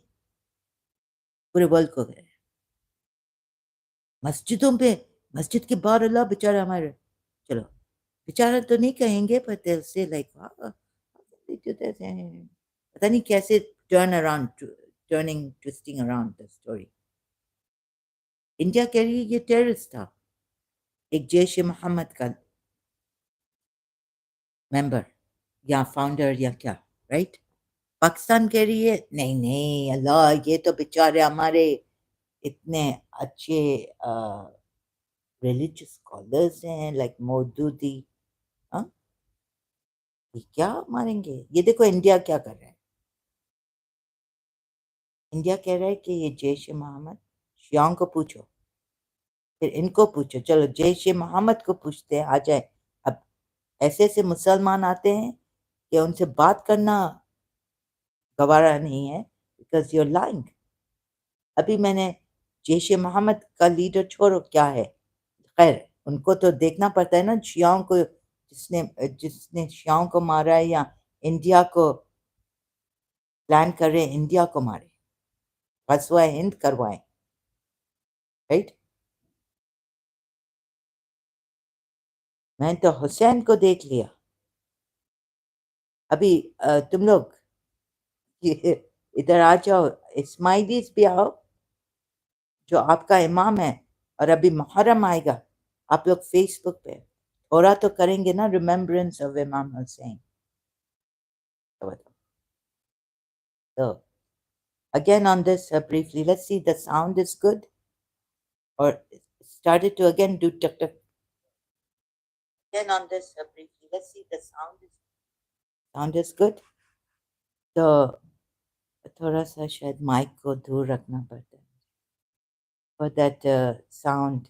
पूरे वर्ल्ड को कह रहे हैं मस्जिदों पे, मस्जिद के बाहर अल्लाह बेचारा हमारे, चलो बेचारा तो नहीं कहेंगे पर से लाइक पता नहीं कैसे turning twisting around the story. India कह रही है ये टेररिस्ट था, एक जैश ए मोहम्मद का मेंबर या फाउंडर या क्या, राइट? पाकिस्तान कह रही है नहीं नहीं अल्लाह ये तो बेचारे हमारे इतने अच्छे रिलीजियस स्कॉलर्स हैं लाइक मौदूदी. हाँ, ये क्या मारेंगे? ये देखो इंडिया क्या कर रहा है. इंडिया कह रहा है कि ये जैश ए मोहम्मद, शियाओं को पूछो, फिर इनको पूछो, चलो जैश ए मोहम्मद को पूछते हैं, आ जाए. अब ऐसे ऐसे मुसलमान आते हैं कि उनसे बात करना गवारा नहीं है बिकॉज यूर लाइंग. अभी मैंने जैश ए मोहम्मद का लीडर छोड़ो क्या है, खैर उनको तो देखना पड़ता है ना, शियाओं को जिसने जिसने शियाओं को मारा है, या इंडिया को प्लान कर रहे हैं इंडिया को मारे, गज़वा हिंद करवाएं, राइट। मैंने तो हुसैन को देख लिया। अभी तुम लोग ये इधर आ जाओ, इस्माइलीस भी आओ, जो आपका इमाम है। और अभी मुहर्रम आएगा, आप लोग फेसबुक पे थोड़ा तो करेंगे ना, रिमेम्बरेंस ऑफ इमाम हुसैन। तो बताओ। So again on this briefly, let's see, the sound is good, or started to again do tuk tuk. Again on this briefly, let's see, the sound is good. तो थोड़ा सा शायद माइक को दूर रखना पड़ता है for that sound.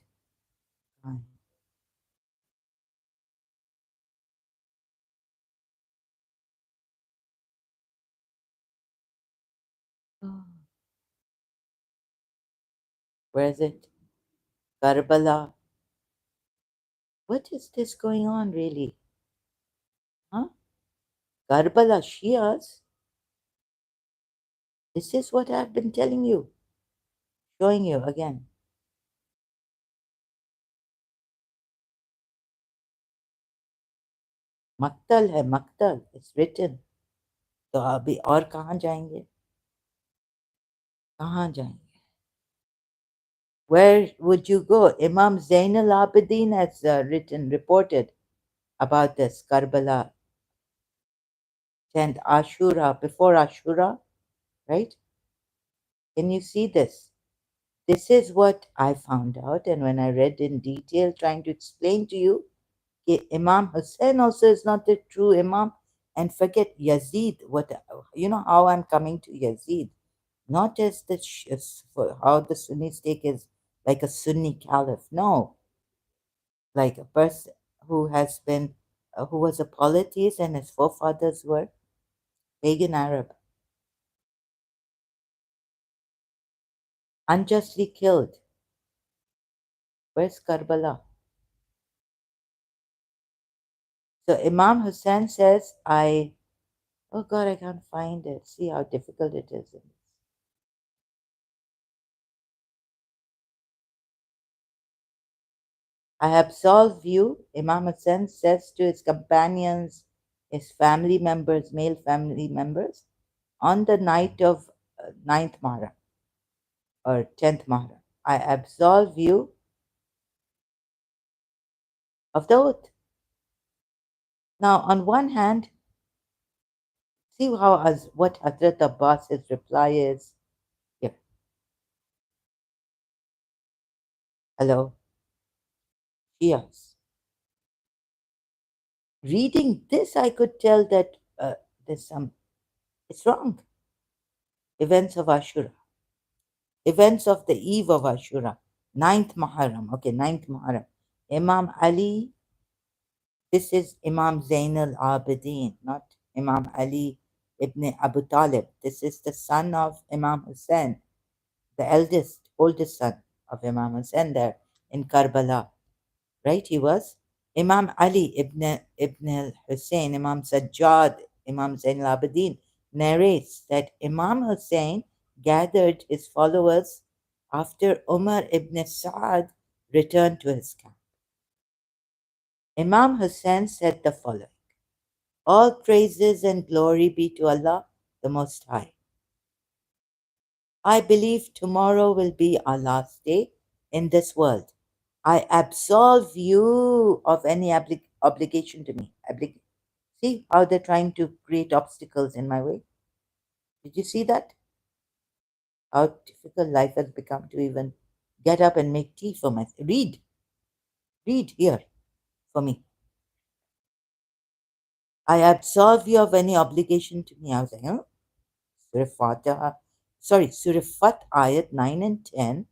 Where is it? Karbala. What is this going on really? Huh? Karbala Shias? This is what I've been telling you, showing you again. मक्तल है, मक्तल, it's written. तो अभी और कहाँ जाएंगे, कहाँ जाएंगे? Where would you go? Imam Zain al-Abidin has reported about this Karbala 10th Ashura, before Ashura, right? Can you see this? This is what I found out, and when I read in detail, trying to explain to you, Imam Hussain also is not the true Imam, and forget Yazid. What, you know how I'm coming to Yazid, not as the for how the Sunnis take is like a Sunni caliph. No, like a person who has been who was a polytheist and his forefathers were pagan Arab, unjustly killed. Where's Karbala? So Imam Hussain says, oh God, I can't find it. See how difficult it is. I absolve you, Imam Hussain says to his companions, his family members, male family members, on the night of 9th Muharram or 10th Muharram. I absolve you of the oath. Now, on one hand, see how as what Hazrat Abbas's reply is here. Hello, Shias. Reading this, I could tell that there's some, it's wrong. Events of Ashura, events of the eve of Ashura, 9th Muharram. Okay, 9th Muharram. Imam Ali, this is Imam Zain al-Abidin, not Imam Ali ibn Abu Talib. This is the son of Imam Hussain, the oldest son of Imam Hussain there in Karbala, right? He was Imam Ali ibn al-Hussein, Imam Sajjad, Imam Zain al-Abidin narrates that Imam Hussein gathered his followers after Umar ibn Sa'ad returned to his camp. Imam Hussain said the following: all praises and glory be to Allah, the Most High. I believe tomorrow will be our last day in this world. I absolve you of any obligation to me. See how they're trying to create obstacles in my way? Did you see that? How difficult life has become to even get up and make tea for myself. Read here for me. I absolve you of any obligation to me. I was like, huh? Surah Fatiha, Surah Fat Ayat 9 and 10.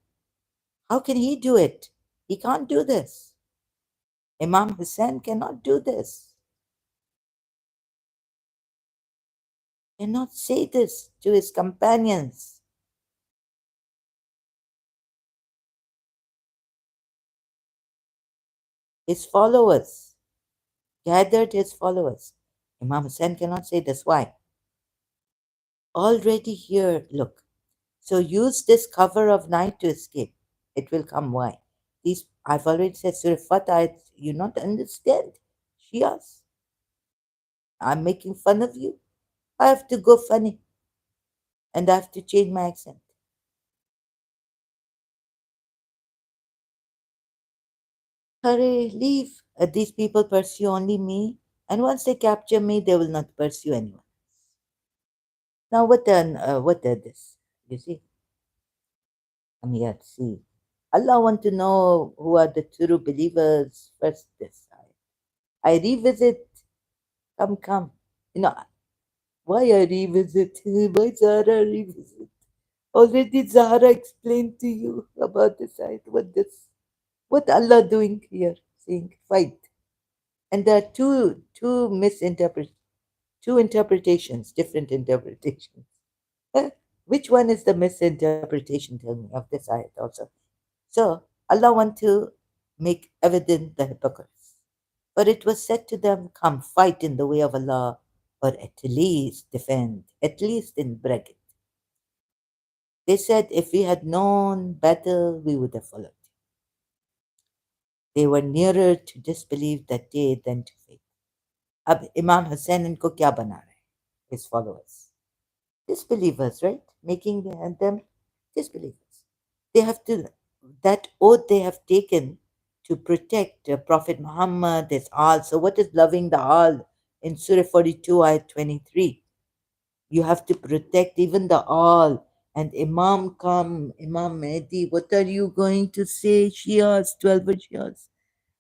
How can he do it? He can't do this. Imam Hussain cannot do this. Cannot say this to his companions. His followers, gathered his followers. Imam Hussain cannot say this. Why? Already here, look. So use this cover of night to escape. It will come. Why? These I've already said Surah Fatah, you not understand. Shias. I'm making fun of you. I have to go funny and I have to change my accent. Hurry, leave. These people pursue only me, and once they capture me, they will not pursue anyone. Now, what this? You see, I'm here to see. Allah want to know who are the true believers first this time. I revisit. Come, come. You know, why I revisit? Why Zahra revisit? Already Zahra explained to you about this ayat. What Allah doing here? Saying fight. And there are two interpretations, different interpretations. Which one is the misinterpretation? Tell me of this ayat also. So Allah want to make evident the hypocrites. But it was said to them, "Come, fight in the way of Allah, or at least defend, at least in bracket." They said, "If we had known better, we would have followed." They were nearer to disbelief that day than to faith. अब इमाम हुसैन इनको क्या बना रहे हैं? His followers, disbelievers, right? Making them disbelievers. They have to, that oath they have taken to protect Prophet Muhammad, his all. So what is loving the all in Surah 42 ayat 23? You have to protect even the all. And Imam come, Imam Mehdi, what are you going to say? Shias, 12 Shias,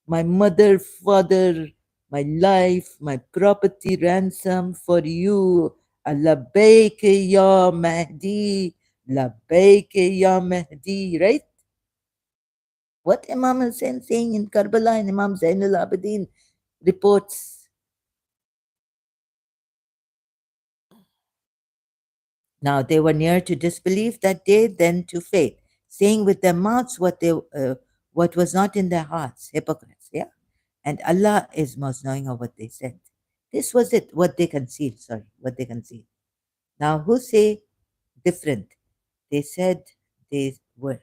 my mother, father, my life, my property ransom for you. Labbaik ya Mahdi, Labbaik ya Mahdi, right? What Imam Hussain saying in Karbala and Imam Zainul Abidin reports. Now they were near to disbelief that day then to faith, saying with their mouths what was not in their hearts, hypocrites, yeah? And Allah is most knowing of what they said. This was it, what they concealed, sorry, what they concealed. Now, who say different? They said they were.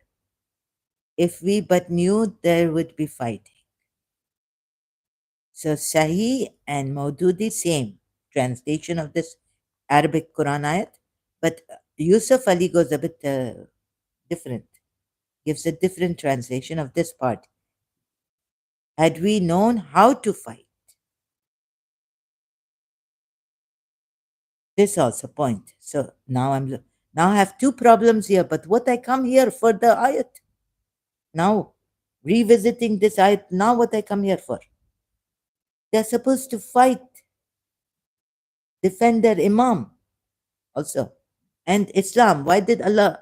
If we but knew there would be fighting. So Sahih and Maududi, same translation of this Arabic Quran ayat, but Yusuf Ali goes a bit different, gives a different translation of this part. Had we known how to fight, this also point. So now I have two problems here, but what I come here for the ayat. Now, revisiting this ayat, now what I come here for? They're supposed to fight, defend their Imam also. And Islam, why did Allah,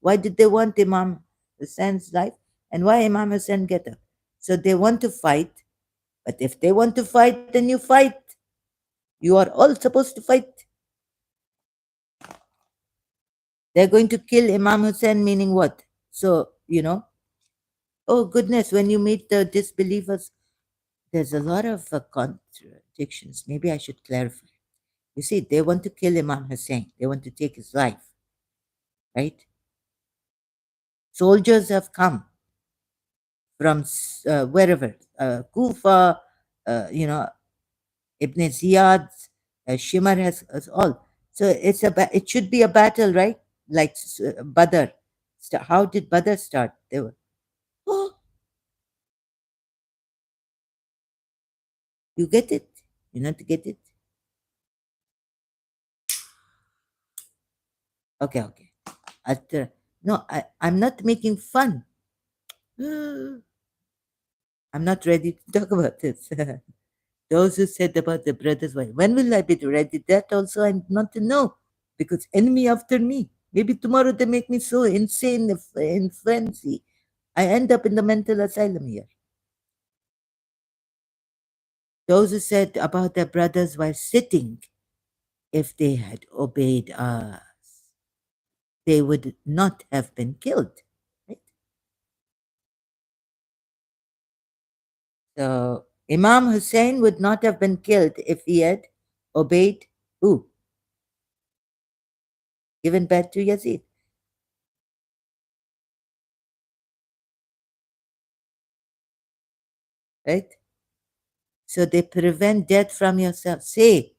why did they want Imam Hussein's life? And why Imam Hussein get up? So they want to fight, but if they want to fight, then you fight. You are all supposed to fight. They're going to kill Imam Hussein, meaning what? So, oh goodness, when you meet the disbelievers, there's a lot of contradictions. Maybe I should clarify. You see, they want to kill Imam Hussein. They want to take his life, right? Soldiers have come from wherever, Kufa, uh, Ibn Ziyad, Shimar has all. So it should be a battle, right? Like Badr. How did Badr start? They were, oh, you get it? You not get it? Okay, okay. No, I'm not making fun. I'm not ready to talk about this. Those who said about the brothers, wife, when will I be ready? That also I'm not to know, because enemy after me. Maybe tomorrow they make me so insane in frenzy, I end up in the mental asylum here. Those who said about their brothers while sitting, if they had obeyed us, they would not have been killed. Right? So Imam Hussain would not have been killed if he had obeyed who? Given birth to Yazid, right? So they prevent death from yourself. Say.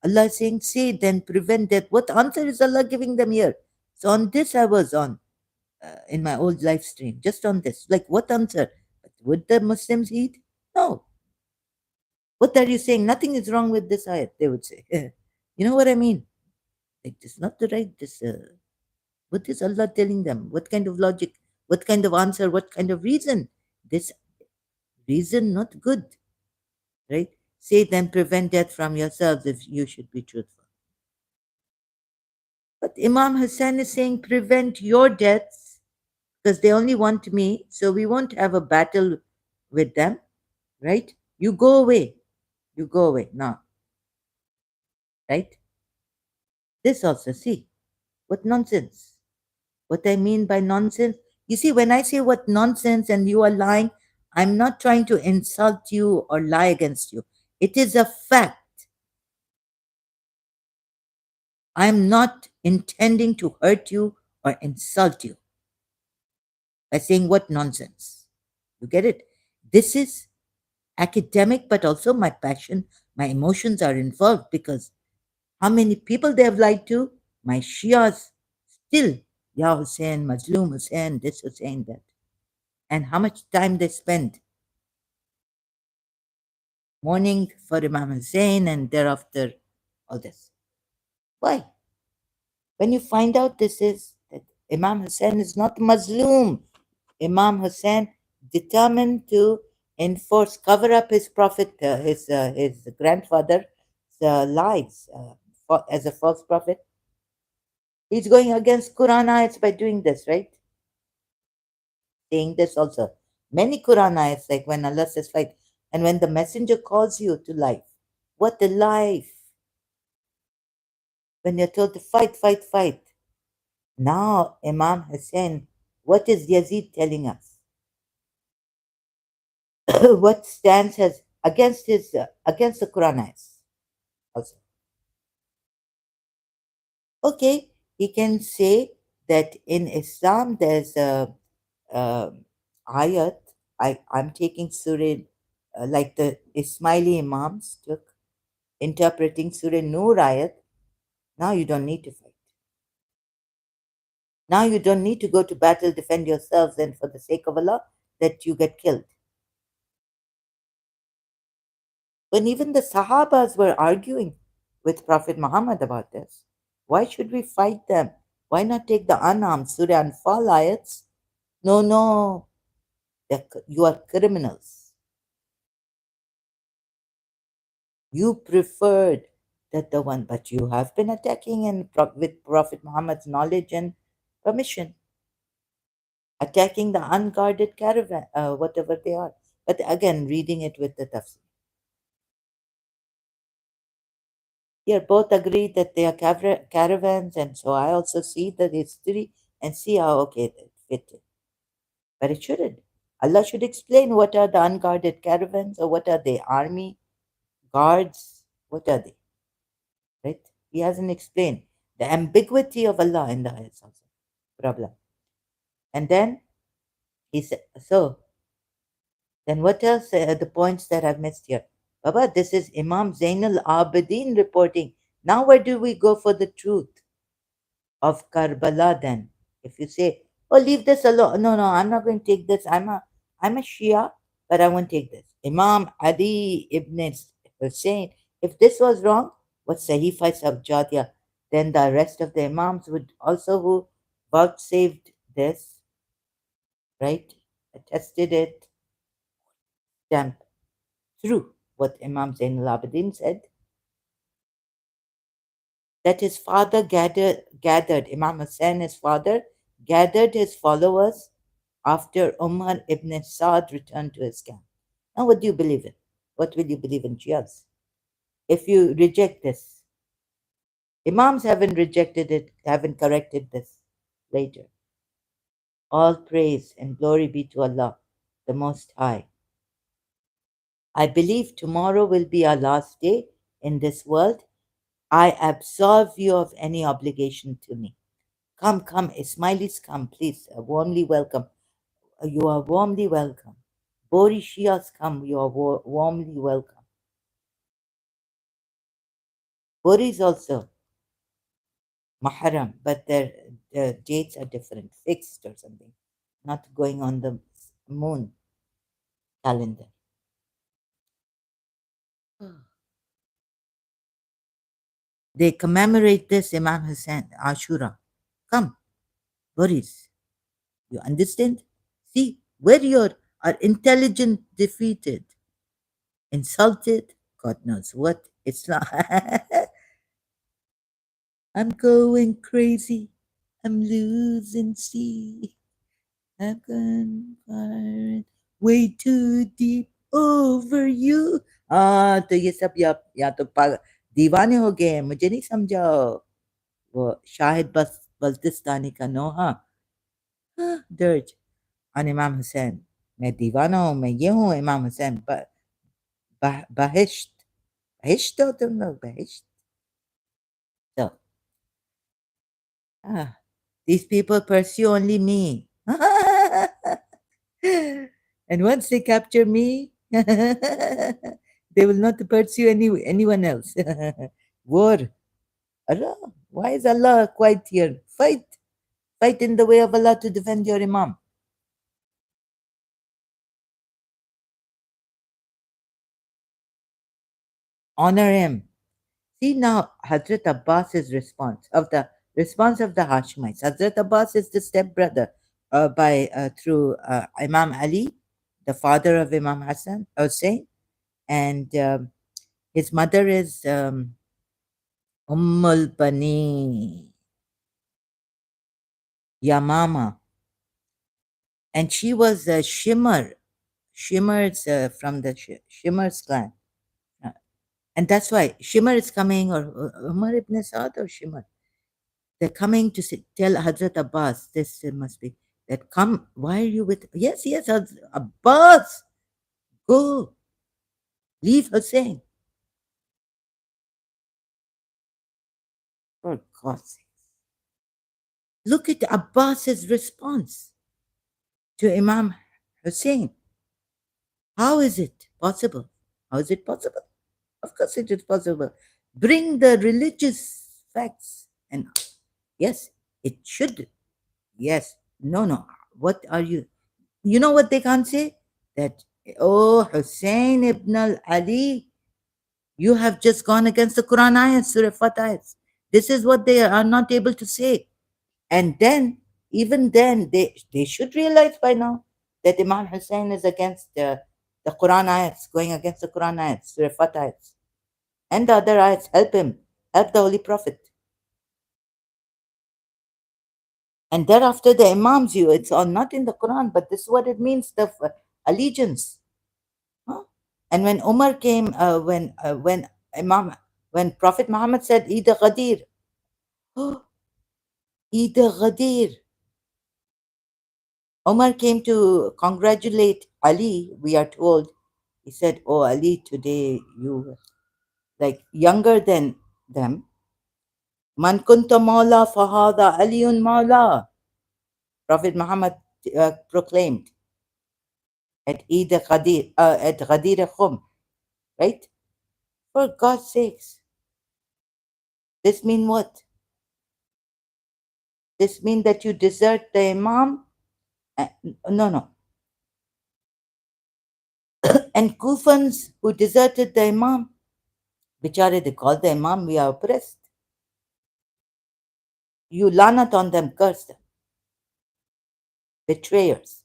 Allah is saying, say, then prevent death. What answer is Allah giving them here? So on this I was on in my old live stream, just on this. Like, what answer? But would the Muslims eat? No. What are you saying? Nothing is wrong with this ayat, they would say. You know what I mean? Like, this is not the right, what is Allah telling them? What kind of logic? What kind of answer? What kind of reason? This reason not good, right? Say then prevent death from yourselves if you should be truthful. But Imam Hassan is saying prevent your deaths because they only want me, so we won't have a battle with them, right? You go away. You go away now, right? This also, see, what nonsense. What I mean by nonsense, you see, when I say what nonsense and you are lying, I'm not trying to insult you or lie against you. It is a fact. I'm not intending to hurt you or insult you by saying what nonsense. You get it? This is academic, but also my passion, my emotions are involved because how many people they have lied to? My Shias still, Ya Hussein, Mazlum Hussein, this Hussein, that. And how much time they spend mourning for Imam Hussein and thereafter all this. Why? When you find out this is that Imam Hussein is not Mazlum, Imam Hussein determined to enforce, cover up his prophet, his grandfather's lies as a false prophet. He's going against Quran ayats by doing this, right? Saying this also. Many Quran ayats, like when Allah says fight, and when the messenger calls you to life, what a life! When you're told to fight, fight, fight. Now, Imam Hussein, what is Yazid telling us? What stance has against his against the Quranites also? Okay, he can say that in Islam there's a ayat. I'm taking Surah like the Ismaili Imams took interpreting Surah Nur ayat. Now you don't need to fight. Now you don't need to go to battle, defend yourselves, and for the sake of Allah, that you get killed. When even the Sahabas were arguing with Prophet Muhammad about this, why should we fight them? Why not take the unarmed Surah Anfal ayats? No, no, you are criminals. You preferred that the one, but you have been attacking and with Prophet Muhammad's knowledge and permission, attacking the unguarded caravan, whatever they are. But again, reading it with the tafsir. Here, both agree that they are caravans, and so I also see the history and see how okay it fit. But it shouldn't. Allah should explain what are the unguarded caravans or what are they, army, guards, what are they, right? He hasn't explained the ambiguity of Allah in the ayahs also. Problem. And then he said, so then what else are the points that I've missed here? Baba, this is Imam Zainul Abidin reporting. Now where do we go for the truth of Karbala then? If you say, oh, leave this alone. No, no, I'm not going to take this. I'm a Shia, but I won't take this. Imam Ali ibn Hussain, if this was wrong, what Sahifa Sabjadiya, then the rest of the Imams would also who vouchsafed this, right? Attested it, stamp through what Imam Zainul Abidin said, that his father gathered Imam Hussain, his father, gathered his followers after Umar ibn Saad returned to his camp. Now, what do you believe in? What will you believe in, Shias? If you reject this, Imams haven't rejected it, haven't corrected this later. All praise and glory be to Allah, the Most High. I believe tomorrow will be our last day in this world. I absolve you of any obligation to me. Come, come, Ismailis, come, please. Warmly welcome. You are warmly welcome. Bori Shias, come. You are warmly welcome. Boris also Muharram, but their dates are different, fixed or something, not going on the moon calendar. They commemorate this Imam Hussain, Ashura. Come, Boris, you understand? See, where you are intelligent defeated, insulted, God knows what. It's not. I'm going crazy. I'm losing see. I've gone far way too deep over you. तो ये सब या तो दीवाने हो गए हैं, मुझे नहीं समझाओ। वो शाहिद बस बल्तिस्तानी का नोहा दर्ज अन इमाम हुसैन। मैं दीवाना हूँ, मैं ये हूँ इमाम हुसैन। बहिश्त बहिश्त हो तुम लोग, बहिश्त। So, these people pursue only me. And once they capture me, they will not pursue anyone else. War. Allah. Why is Allah quiet here? Fight. Fight in the way of Allah to defend your Imam. Honor him. See now Hazrat Abbas's response of the Hashemites. Hazrat Abbas is the stepbrother by through Imam Ali, the father of Imam Hassan Hussein, and his mother is Ummul Bani Yamama, and she was a Shimmer's from the Shimmer's clan. Uh, and that's why Shimmer is coming, or Umar ibn Saad or Shimmer. They're coming to tell Hazrat Abbas, this must be, that come, why are you with, yes, yes, Abbas, go, leave Hussein. For God's sake. Look at Abbas's response to Imam Hussein. How is it possible? How is it possible? Of course it is possible. Bring the religious facts. And yes, it should. Yes. No, no. What are you? You know what they can't say? That, oh, Hussein ibn Ali, you have just gone against the Quran ayats, Surah ayats. This is what they are not able to say. And then, even then, they should realize by now that Imam Hussein is against the Quran ayats, going against the Quran ayats, Surah ayats. And the other ayats, help him, help the Holy Prophet. And thereafter, the Imams, it's all not in the Quran, but this is what it means, the allegiance. Huh? And when Umar came, when Prophet Muhammad said, Eid Ghadir, oh, Eid Ghadir. Umar came to congratulate Ali, we are told. He said, oh, Ali, today you like younger than them. Man kunta mawla fahada aliyun mawla. Prophet Muhammad proclaimed at at Ghadir Khum, right? For God's sakes, this mean what? This mean that you desert the Imam? No, no. And Kufans who deserted the Imam, bichare, they called the Imam, we are oppressed. You lanat on them, curse them. Betrayers.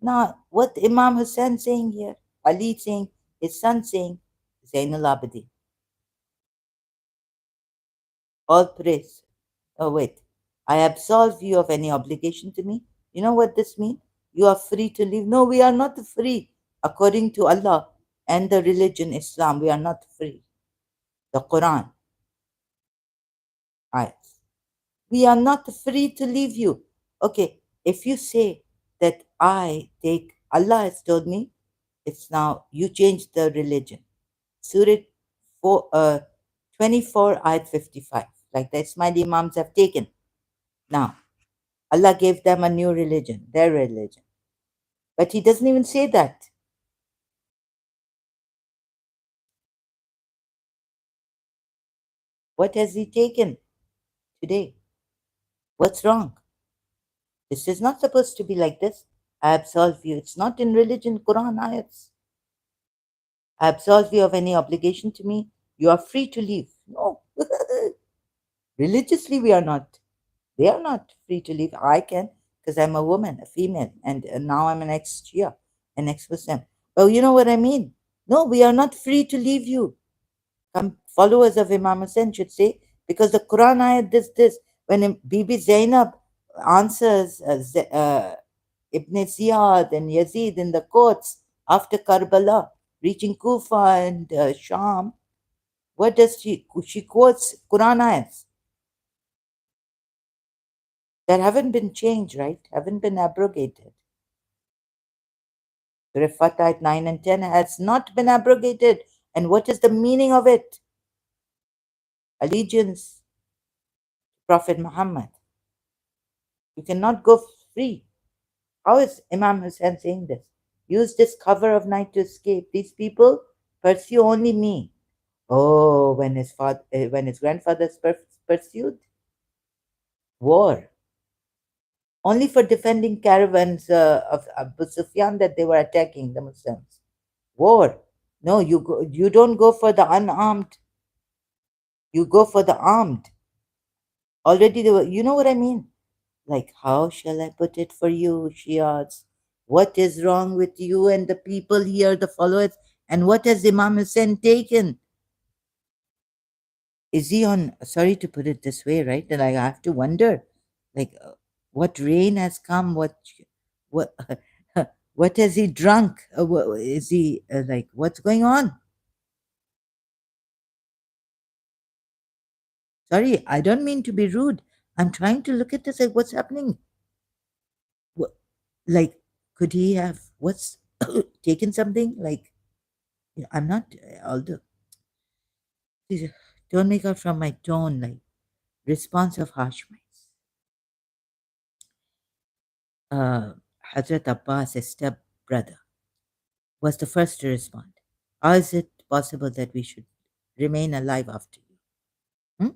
Now, what Imam Hussain saying here? Ali saying, his son saying, Zainul Abidin. All praise. Oh, wait. I absolve you of any obligation to me. You know what this means? You are free to leave. No, we are not free. According to Allah and the religion Islam, we are not free. The Quran. Ayat. We are not free to leave you. Okay, if you say that I take, Allah has told me It's now, you changed the religion. Surah 4, 24, ayat 55. Like the Ismaili Imams have taken. Now, Allah gave them a new religion, their religion. But He doesn't even say that. What has He taken today? What's wrong? This is not supposed to be like this. I absolve you. It's not in religion, Quran ayats. I absolve you of any obligation to me. You are free to leave. No. Religiously, we are not. They are not free to leave. I can, because I'm a woman, a female, and now I'm an ex-Shia, an ex-Muslim. But you know what I mean? No, we are not free to leave you. Followers of Imam Hussain should say, because the Quran ayat this. When Bibi Zainab answers Ibn Ziyad and Yazid in the courts after Karbala, reaching Kufa and Sham, what does she quotes Quran ayats that haven't been changed, right? Haven't been abrogated. Surah Fatah 9 and 10 has not been abrogated. And what is the meaning of it? Allegiance, Prophet Muhammad. You cannot go free. How is Imam Hussain saying this? Use this cover of night to escape. These people pursue only me. Oh, when his grandfathers pursued war, only for defending caravans of Abu Sufyan that they were attacking the Muslims. War. No, you don't go for the unarmed. You go for the armed. Already they were. You know what I mean? Like, how shall I put it for you, Shias? What is wrong with you and the people here, the followers? And what has Imam Hussain taken? Is he on, sorry to put it this way, right? And I have to wonder, like, what rain has come? What, what has he drunk? Is he, like, what's going on? Sorry, I don't mean to be rude. I'm trying to look at this, like, what's happening? What, like, could he have, what's, taken something? Like, I'm not, although, please, don't make out from my tone, like, response of harsh minds. Hazrat Abbas, his step brother, was the first to respond. How is it possible that we should remain alive after you? Hmm?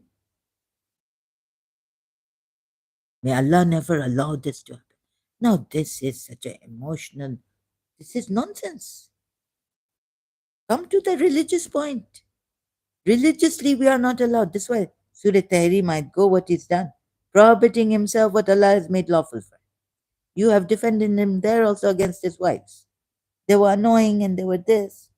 May Allah never allow this to happen. Now, this is such an emotional, this is nonsense. Come to the religious point. Religiously, we are not allowed. This is why Surah Tahrir might go what he's done, prohibiting himself what Allah has made lawful for him. You have defended him there also against his wives. They were annoying and they were this.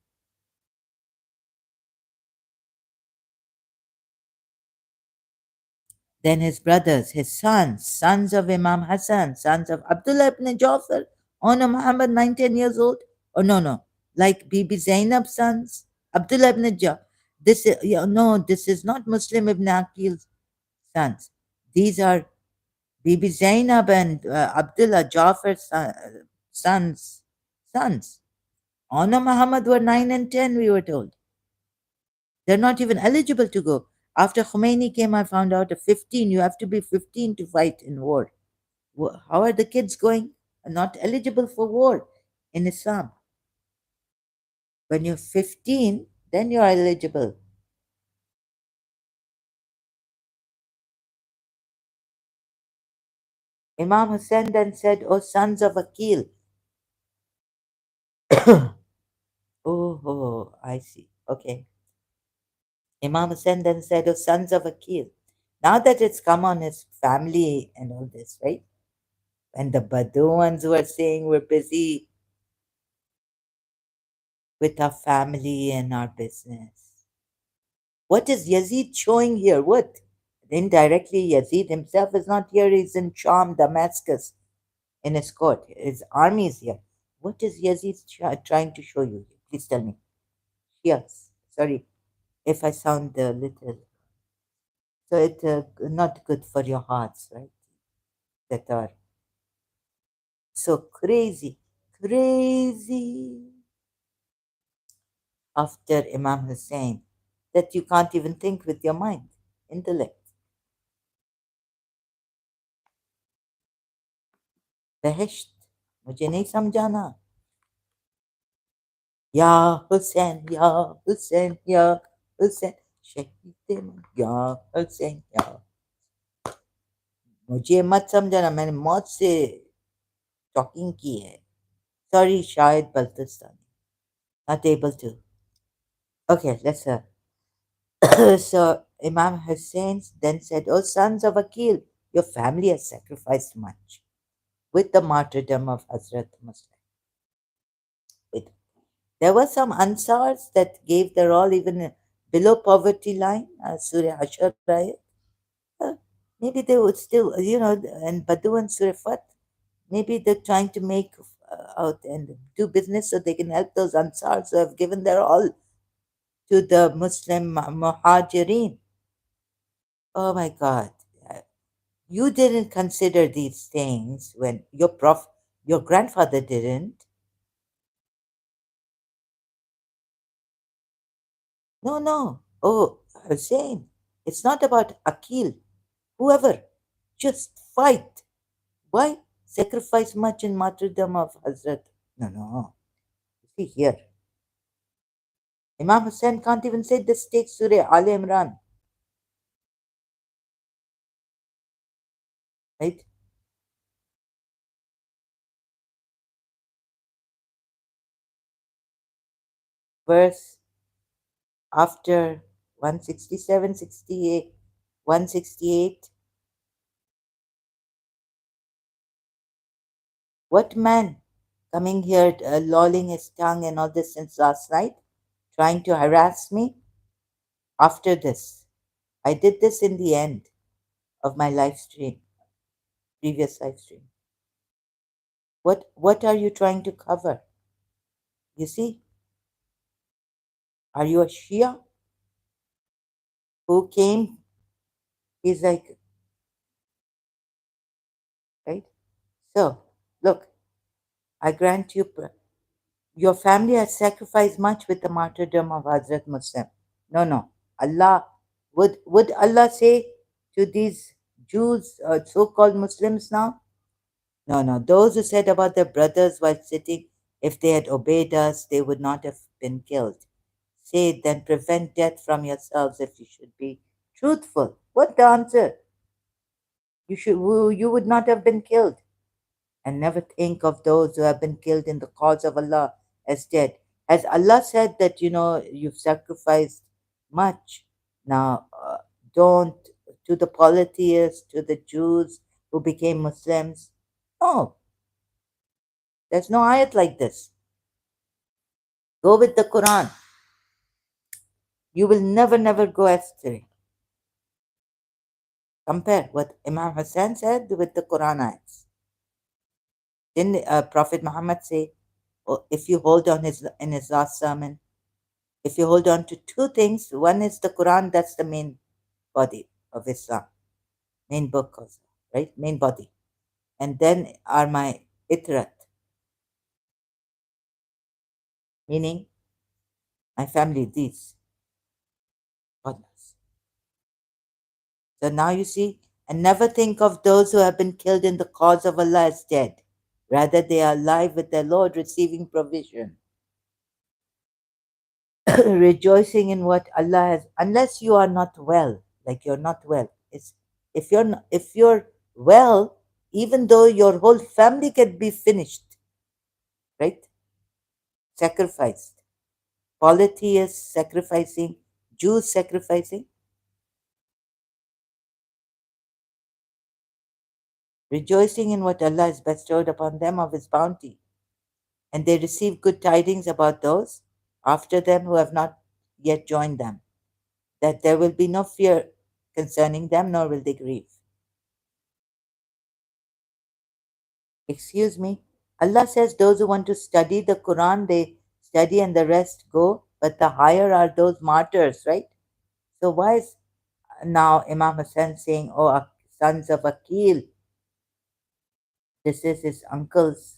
Then his brothers, his sons of Imam Hassan, sons of Abdullah ibn Jafar, Honor Muhammad, 19 years old. Oh, no. Like Bibi Zainab's sons, Abdullah ibn Jafar. No, this is not Muslim ibn Aqil's sons. These are Bibi Zainab and Abdullah Jafar's sons. Sons. Honor Muhammad were 9 and 10, we were told. They're not even eligible to go. After Khomeini came, I found out at 15, you have to be 15 to fight in war. How are the kids going? Not eligible for war in Islam. When you're 15, then you're eligible. Imam Hussain then said, "O sons of Akil." Oh, I see. Okay. Imam Hussain then said, "O sons of Akil." Now that it's come on his family and all this, right? And the Badouans were saying we're busy with our family and our business. What is Yazid showing here? What? Indirectly, Yazid himself is not here. He's in Sham, Damascus, in his court. His army is here. What is Yazid trying to show you? Please tell me. Yes. Sorry if I sound a little. So it's not good for your hearts, right? That are so crazy. Crazy. after Imam Hussain that you can't even think with your mind, intellect. बहिश्त मुझे नहीं समझाना. या हुसैन या हुसैन या हुसैन शहीद मन, या हुसैन या. मुझे मत समझाना, मैंने मौत से टॉकिंग की है. सॉरी शायद Baltistani. Not able to. Okay, let's so Imam Hussein then said, "O sons of Akil, your family has sacrificed much with the martyrdom of Hazrat Muslim. With There were some Ansars that gave their all even below poverty line, Surah Hashar ayat. Uh, Maybe they would still, and Badu and Surah Fat, maybe they're trying to make out and do business so they can help those Ansars who have given their all to the Muslim Muhajirin. Oh my God. You didn't consider these things when your grandfather didn't. No, no. Oh, Hussein, it's not about Akil. Whoever, just fight. Why sacrifice much in martyrdom of Hazrat? No, no. See here. Imam Hussein can't even say this. Take Surah Al Imran, right? Verse after 167, 68, 168. What man coming here lolling his tongue and all this since last night, trying to harass me? After this, I did this in the end of my live stream, previous live stream. What are you trying to cover? You see, are you a Shia who came? He's like, right? So, look, I grant you, your family has sacrificed much with the martyrdom of Hazrat Muslim. No, no. Allah, would Allah say to these Jews, so-called Muslims now? No, no. Those who said about their brothers while sitting, if they had obeyed us, they would not have been killed. Say, then prevent death from yourselves if you should be truthful. What the answer? You would not have been killed. And never think of those who have been killed in the cause of Allah as dead. As Allah said that, you've sacrificed much. Now, don't, to the polytheists, to the Jews who became Muslims. No, there's no ayat like this. Go with the Quran. You will never, never go astray. Compare what Imam Hussain said with the Quran ayats. Didn't Prophet Muhammad say, oh, if you hold on in his last sermon, if you hold on to two things, one is the Quran, that's the main body of Islam, main book also, right? Main body. And then are my itrat, meaning my family, these partners. So now you see, and never think of those who have been killed in the cause of Allah as dead. Rather, they are alive with their Lord, receiving provision, rejoicing in what Allah has. Unless you are not well, like you're not well. If you're well, even though your whole family can be finished, right? Sacrificed. Polytheists sacrificing, Jews sacrificing, rejoicing in what Allah has bestowed upon them of His bounty. And they receive good tidings about those after them who have not yet joined them, that there will be no fear concerning them, nor will they grieve. Excuse me. Allah says those who want to study the Quran, they study and the rest go, but the higher are those martyrs, right? So why is now Imam Hussain saying, oh, sons of Akil, this is his uncle's,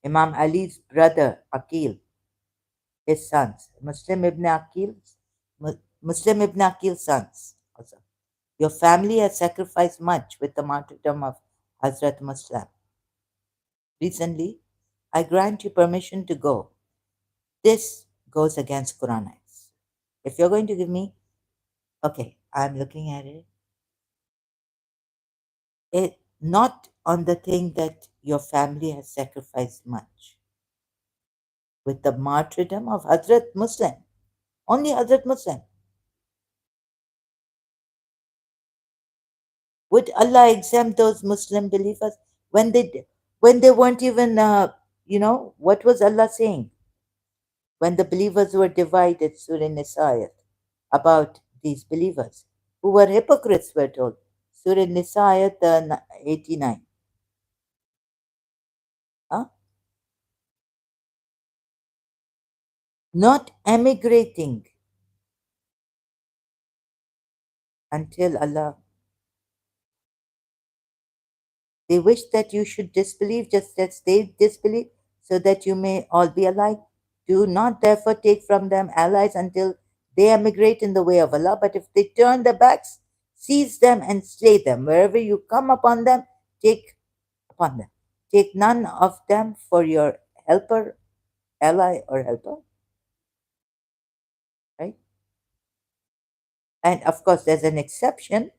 Imam Ali's brother, Akil. his sons, Muslim ibn Aqil's sons. Also. Your family has sacrificed much with the martyrdom of Hazrat Muslim. Recently, I grant you permission to go. This goes against Quran. If you're going to give me, okay, I'm looking at it. It not on the thing that your family has sacrificed much. With the martyrdom of Hazrat Muslim. Only Hazrat Muslim. Would Allah exempt those Muslim believers when they weren't even what was Allah saying? When the believers were divided, Surah Nisa, about these believers who were hypocrites, we're told. Surah Nisa, 89. Huh? Not emigrating until Allah. They wish that you should disbelieve just as they disbelieve, so that you may all be alike. Do not therefore take from them allies until they emigrate in the way of Allah. But if they turn their backs, seize them and slay them. Wherever you come upon them, take upon them. Take none of them for your helper, ally, or helper. Right? And of course, there's an exception.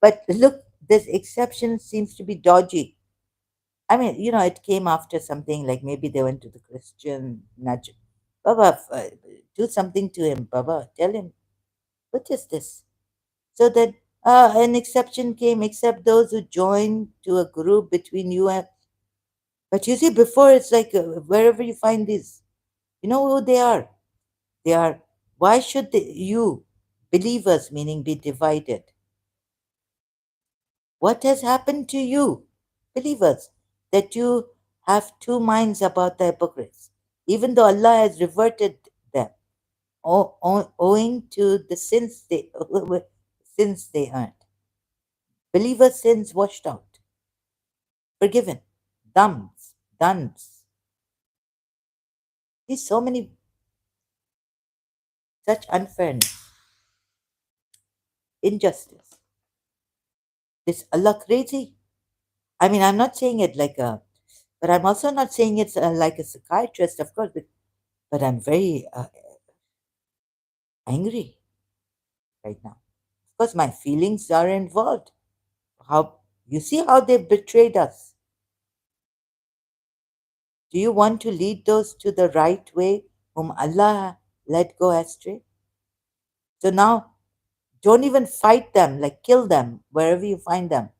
But look, this exception seems to be dodgy. I mean, it came after something like maybe they went to the Christian nudge. Baba, do something to him, Baba. Tell him, what is this? So that an exception came, except those who join to a group between you and. But you see, before it's like wherever you find these, you know who they are? They are, why should you, believers, meaning be divided? What has happened to you, believers, that you have two minds about the hypocrites, even though Allah has reverted them, owing to the sins they earned? Believers' sins washed out, forgiven, duns. There's so many, such unfairness, injustice. Is Allah crazy? I mean, I'm not saying it but I'm also not saying it's like a psychiatrist, of course, but I'm very angry right now. Of course, my feelings are involved. How you see how they betrayed us? Do you want to lead those to the right way whom Allah let go astray? So now, don't even fight them, like kill them wherever you find them.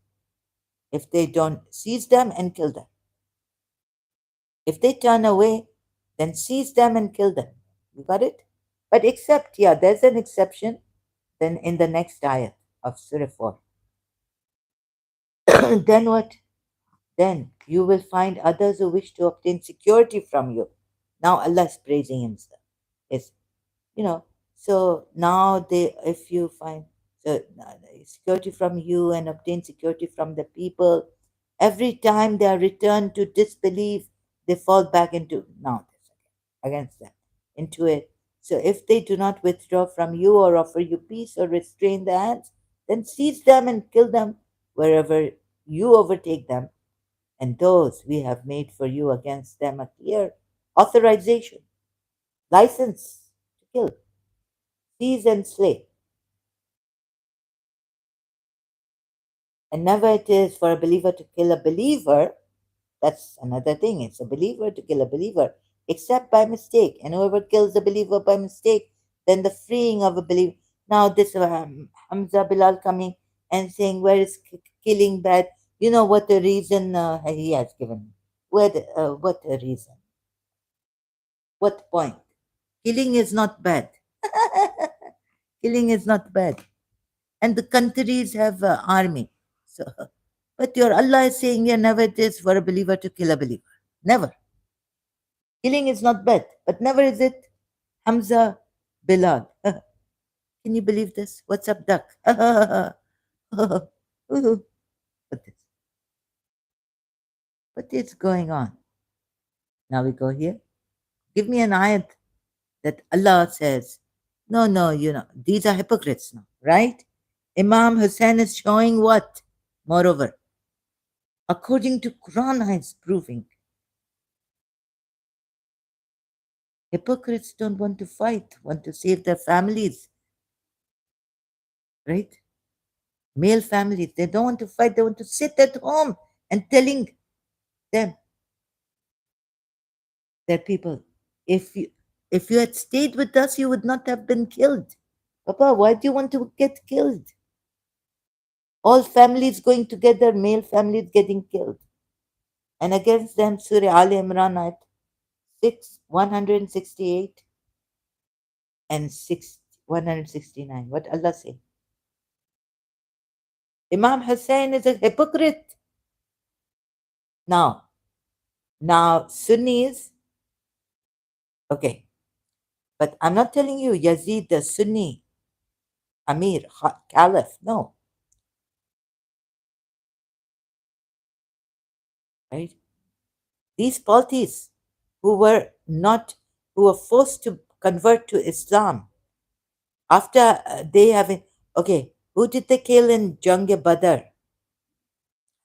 If they don't, seize them and kill them. If they turn away, then seize them and kill them. You got it? But except, yeah, there's an exception. Then in the next ayat of Surah 4. Then what? Then you will find others who wish to obtain security from you. Now Allah is praising Himself. Yes, you know. So now if you find security from you and obtain security from the people, every time they are returned to disbelief, they fall back into now against them into it. So if they do not withdraw from you or offer you peace or restrain their hands, then seize them and kill them wherever you overtake them, and those we have made for you against them a clear authorization, license to kill, seize and slay. And never it is for a believer to kill a believer. That's another thing. It's a believer to kill a believer, except by mistake. And whoever kills a believer by mistake, then the freeing of a believer. Now, this Hamza Bilal coming and saying, where is killing bad? You know what the reason he has given? What a reason? What point? Killing is not bad. Killing is not bad. And the countries have army. So, but your Allah is saying here never it is for a believer to kill a believer. Never. Killing is not bad, but never is it Hamza Bilal. Can you believe this? What's up, duck? What is, what is going on? Now we go here. Give me an ayat. that Allah says, no, no, these are hypocrites now, right? Imam Hussain is showing what? Moreover, according to Quran, is proving hypocrites don't want to fight, want to save their families, right? Male families, they don't want to fight, they want to sit at home and telling them, their people, if you if you had stayed with us, you would not have been killed. Papa, why do you want to get killed? All families going together, male families getting killed. And against them, Surah Al Imran ayat 6, 168 and 169. What Allah say? Imam Hussain is a hypocrite. Now, Sunnis, okay, but I'm not telling you Yazid the Sunni Amir, Caliph, no, right? These parties who were not, who were forced to convert to Islam after they have, okay, who did they kill in Jang Badr?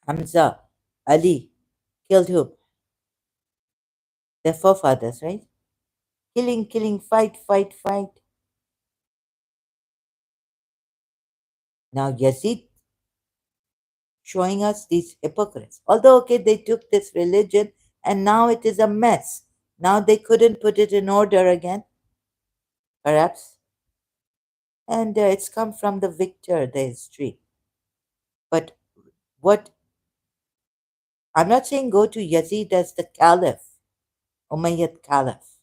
Hamza, Ali, killed who? Their forefathers, right? Killing, killing, fight, fight, fight. Now Yazid showing us these hypocrites. Although, okay, they took this religion and now it is a mess. Now they couldn't put it in order again, perhaps. And it's come from the victor, the history. But what I'm not saying go to Yazid as the caliph, Umayyad caliph.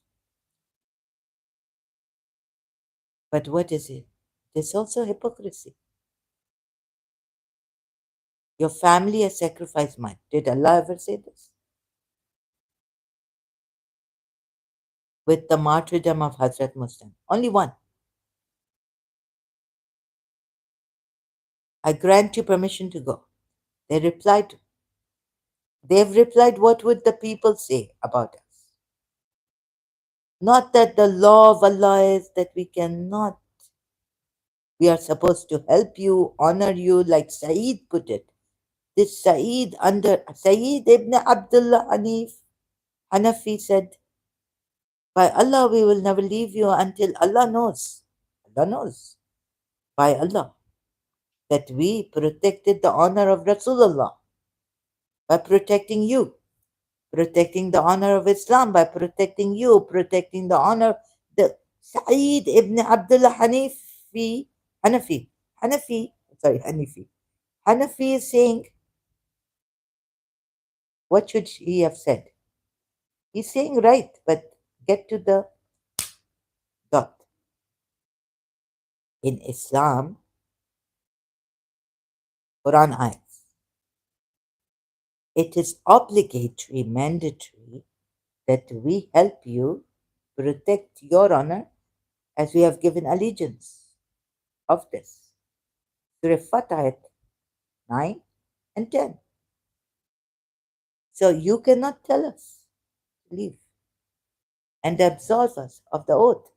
But what is it? There's also hypocrisy. Your family has sacrificed mine. Did Allah ever say this? With the martyrdom of Hazrat Muslim. Only one. I grant you permission to go. They replied, they've replied, what would the people say about us? Not that the law of Allah is that we cannot, we are supposed to help you, honor you, like Saeed put it. This Saeed under Saeed ibn Abdullah Hanafi said, by Allah, we will never leave you until Allah knows. Allah knows. By Allah, that we protected the honor of Rasulullah by protecting you, protecting the honor of Islam by protecting you, protecting the honor. The Sa'id ibn Abdullah Hanafi, Hanafi is saying, what should he have said? He's saying right, but get to the dot. In Islam, Quran ayats, it is obligatory, mandatory that we help you protect your honor as we have given allegiance of this. Surah Fatah 9 and 10. So you cannot tell us to leave and absolve us of the oath.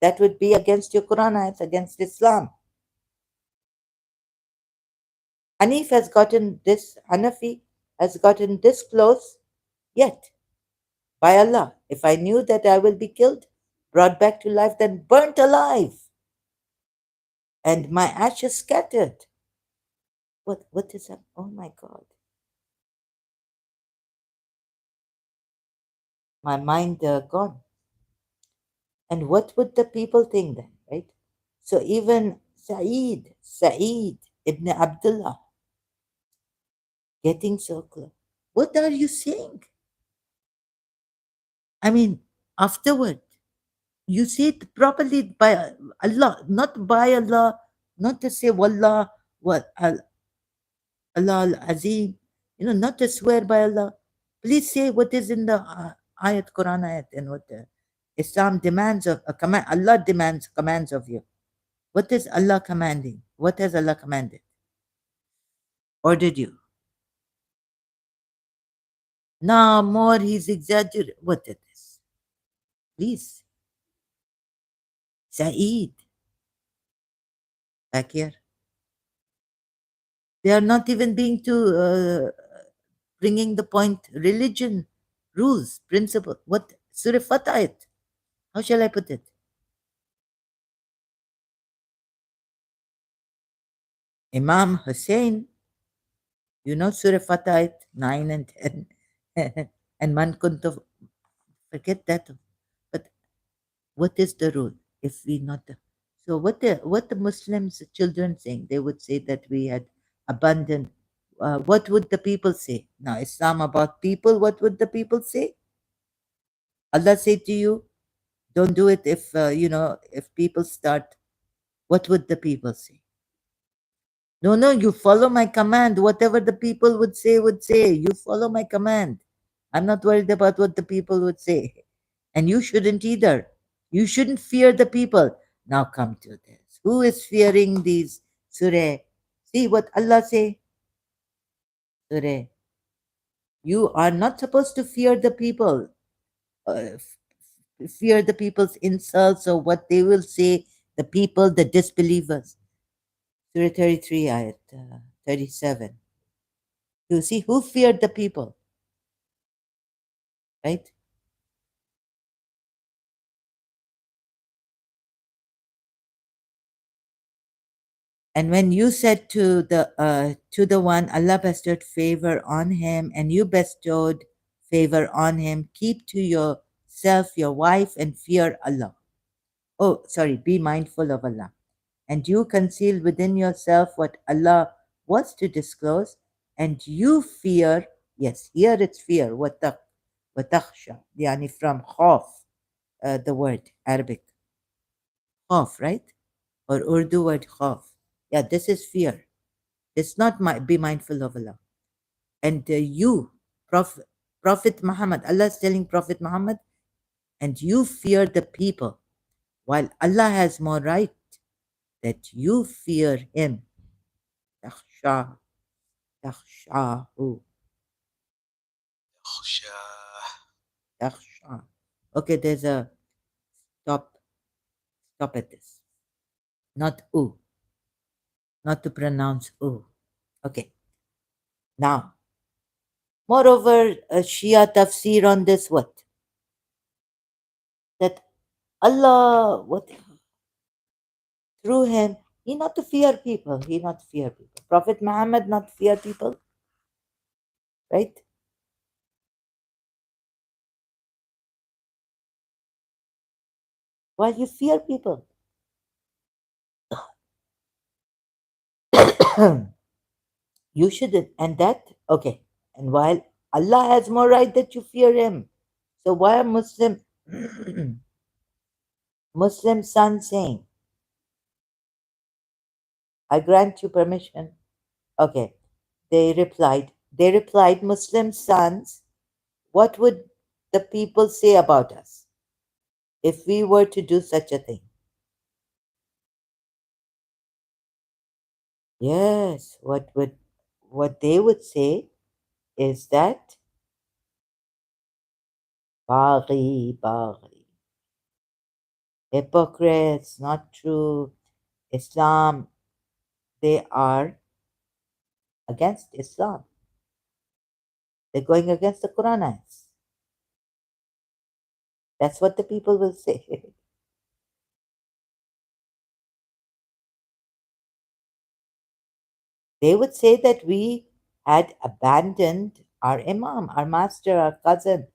That would be against your Quran ayats, against Islam. Hanafi has gotten this close, yet, by Allah, if I knew that I will be killed, brought back to life, then burnt alive, and my ashes scattered. What is that? Oh my God. My mind gone. And what would the people think then, right? So even Sa'id ibn Abdullah, getting so close. What are you saying? I mean, afterward, you say it properly by Allah, not by Allah, not to say Wallah, what Allah al-Azim, not to swear by Allah. Please say what is in the ayat, Quran ayat, and what Islam demands of a command. Allah commands of you. What is Allah commanding? What has Allah commanded? Ordered you? Now more he's exaggerated. What is this? Please. Saeed, back here. They are not even being to bringing the point religion, rules, principle. What? Surah Fatah. How shall I put it? Imam Hussain, you know Surah Fatah 9 and 10. And man kuntu, forget that. But what is the rule if we not? So what the Muslims children saying? They would say that we had abandoned. What would the people say? Now Islam about people. What would the people say? Allah say to you, don't do it if if people start. What would the people say? No, no, you follow my command. Whatever the people would say, would say. You follow my command. I'm not worried about what the people would say. And you shouldn't either. You shouldn't fear the people. Now come to this. Who is fearing these surah? See what Allah say? Surah. You are not supposed to fear the people. Fear the people's insults or what they will say, the people, the disbelievers. Surah 33, ayat 37. You see, who feared the people, right? And when you said to the one Allah bestowed favor on him, and you bestowed favor on him, keep to yourself your wife and fear Allah. Oh, sorry, be mindful of Allah. And you conceal within yourself what Allah was to disclose, and you fear, yes, here it's fear, watakhsha, yani from khawf, the word Arabic, khawf, right? Or Urdu word khawf. Yeah, this is fear. It's not be mindful of Allah. And you, Prophet Muhammad, Allah is telling Prophet Muhammad, and you fear the people, while Allah has more right that you fear Him. Takhsha, takhshahu, takhsha. Okay, there's a stop. Stop at this. Not u, not to pronounce u. Okay. Now, moreover, Shia tafsir on this what? That Allah, what through him, he not to fear people. He not fear people. Prophet Muhammad not fear people, right? While you fear people, you shouldn't. And that okay. And while Allah has more right that you fear Him, so why are Muslim son saying, "I grant you permission"? Okay, they replied. They replied, Muslim sons, what would the people say about us if we were to do such a thing? Yes, what they would say is that Baghi, Baghi, hypocrites, not true. Islam, they are against Islam. They're going against the Quran ayats. That's what the people will say. They would say that we had abandoned our Imam, our master, our cousin,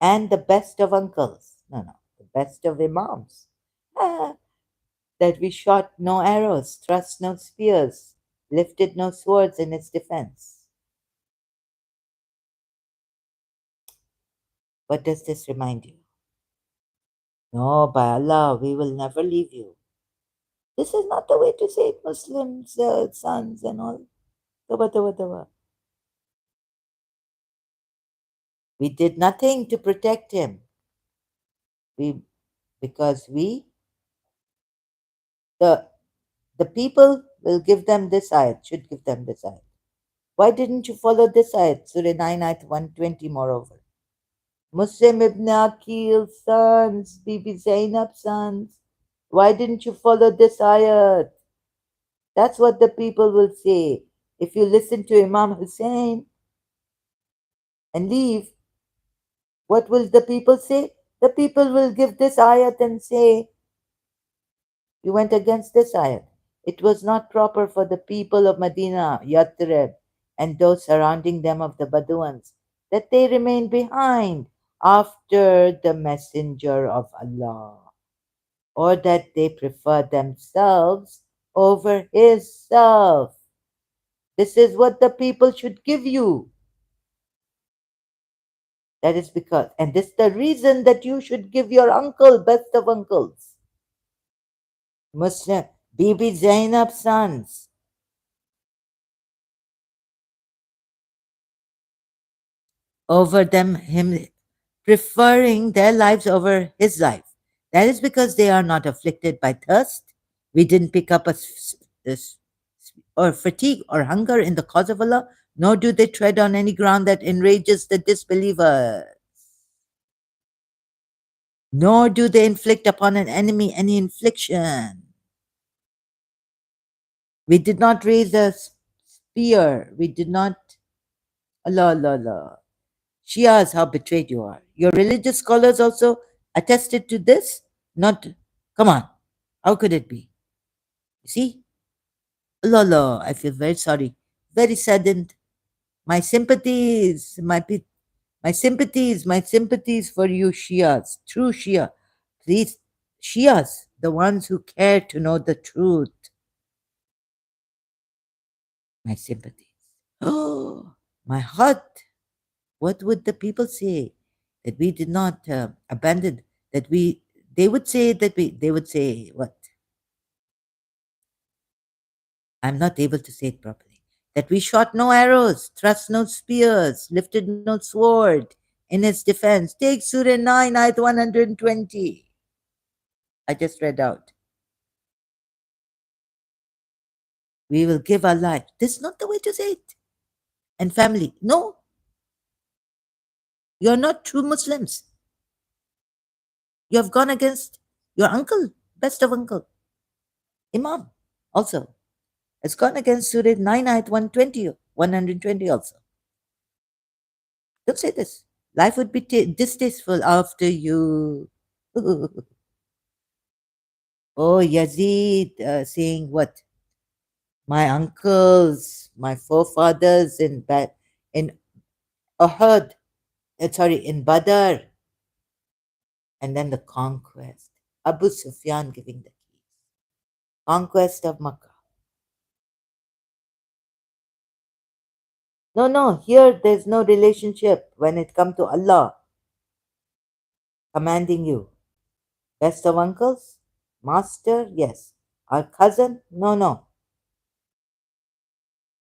and the best of uncles. No, no, the best of Imams. Ah, that we shot no arrows, thrust no spears, lifted no swords in its defense. What does this remind you? No, by Allah, we will never leave you. This is not the way to save Muslims, sons and all. Tawbah, tawbah, tawbah. We did nothing to protect him. We, because the the people will give them this ayat, should give them this ayat. Why didn't you follow this ayat? Surah 9, ayat 120, moreover. Muslim ibn Aqil's sons, Bibi Zainab's sons. Why didn't you follow this ayat? That's what the people will say. If you listen to Imam Hussain and leave, what will the people say? The people will give this ayat and say, you went against this ayat. It was not proper for the people of Medina, Yathrib, and those surrounding them of the Badawans, that they remain behind after the Messenger of Allah, or that they prefer themselves over his self. This is what the people should give you. That is because, and this is the reason that you should give your uncle, best of uncles, Muslim, Bibi Zainab's sons, over them, him preferring their lives over his life. That is because they are not afflicted by thirst. We didn't pick up or fatigue or hunger in the cause of Allah, nor do they tread on any ground that enrages the disbeliever, nor do they inflict upon an enemy any infliction. We did not raise a spear. We did not. Allah, Allah, Allah. Shias, how betrayed you are. Your religious scholars also attested to this. Not, come on, how could it be? You see? Allah, Allah, I feel very sorry, very saddened. My sympathies, my sympathies for you Shias, true Shia. Please, Shias, the ones who care to know the truth, my sympathies. Oh, my heart. What would the people say? That we did not abandon, that they would say they would say what? I'm not able to say it properly. That we shot no arrows, thrust no spears, lifted no sword in its defense. Take Surah 9, ayat 120. I just read out. We will give our life. This is not the way to say it. And family. No, you're not true Muslims. You have gone against your uncle, best of uncle, Imam, also. Has gone against Surah 9 ayat 120 also. Don't say this. Life would be distasteful after you. Oh, Yazid saying what? My uncles, my forefathers in Uhud, in Badr, and then the conquest. Abu Sufyan giving the keys. Conquest of Makkah. No, no, here there's no relationship when it comes to Allah commanding you. Best of uncles? Master? Yes. Our cousin? No, no.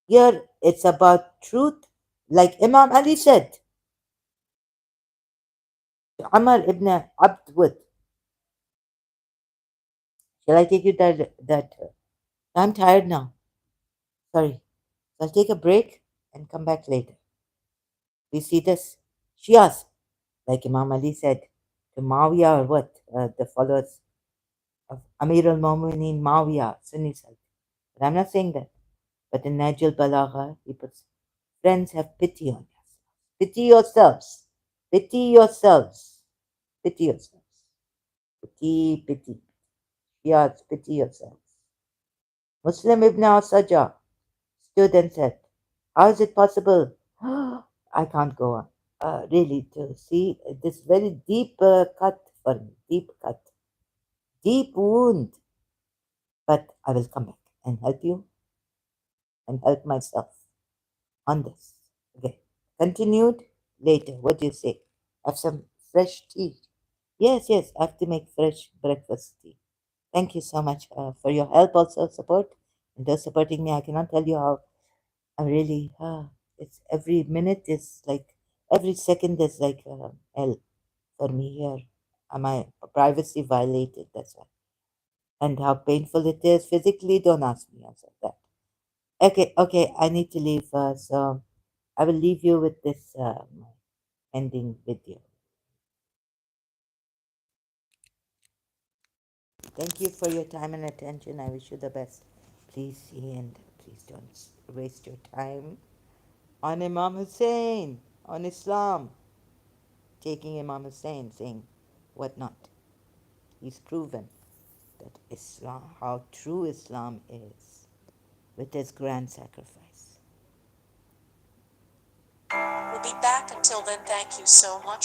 Here it's about truth, like Imam Ali said to Amr ibn Abd Wud. Shall I take you that I'm tired now. Sorry. So I'll take a break and come back later. We see this. Shias, like Imam Ali said to Mawiya or what? The followers of Amir al Mu'mineen Mawiya, Sunni side. But I'm not saying that. But in Najil Balagha, he puts, friends, have pity on yourselves. Pity yourselves. Pity yourselves. Pity yourselves. Pity, pity. Yes, pity yourselves. Muslim ibn Asaja stood and said, how is it possible? I can't go on. Really, to see this very deep cut for me, deep cut, deep wound. But I will come back and help you and help myself on this. Okay. Continued later. What do you say? Have some fresh tea. Yes, yes, I have to make fresh breakfast tea. Thank you so much for your help, also support, and those supporting me. I cannot tell you how I'm really. It's every minute is like every second is like hell for me here. My privacy violated. That's why, and how painful it is physically. Don't ask me also that. Okay, okay. I need to leave. So I will leave you with this ending video. Thank you for your time and attention. I wish you the best. Please see and please don't waste your time on Imam Hussain, on Islam, taking Imam Hussain, saying what not. He's proven that Islam, how true Islam is, with his grand sacrifice. We'll be back. Until then, thank you so much.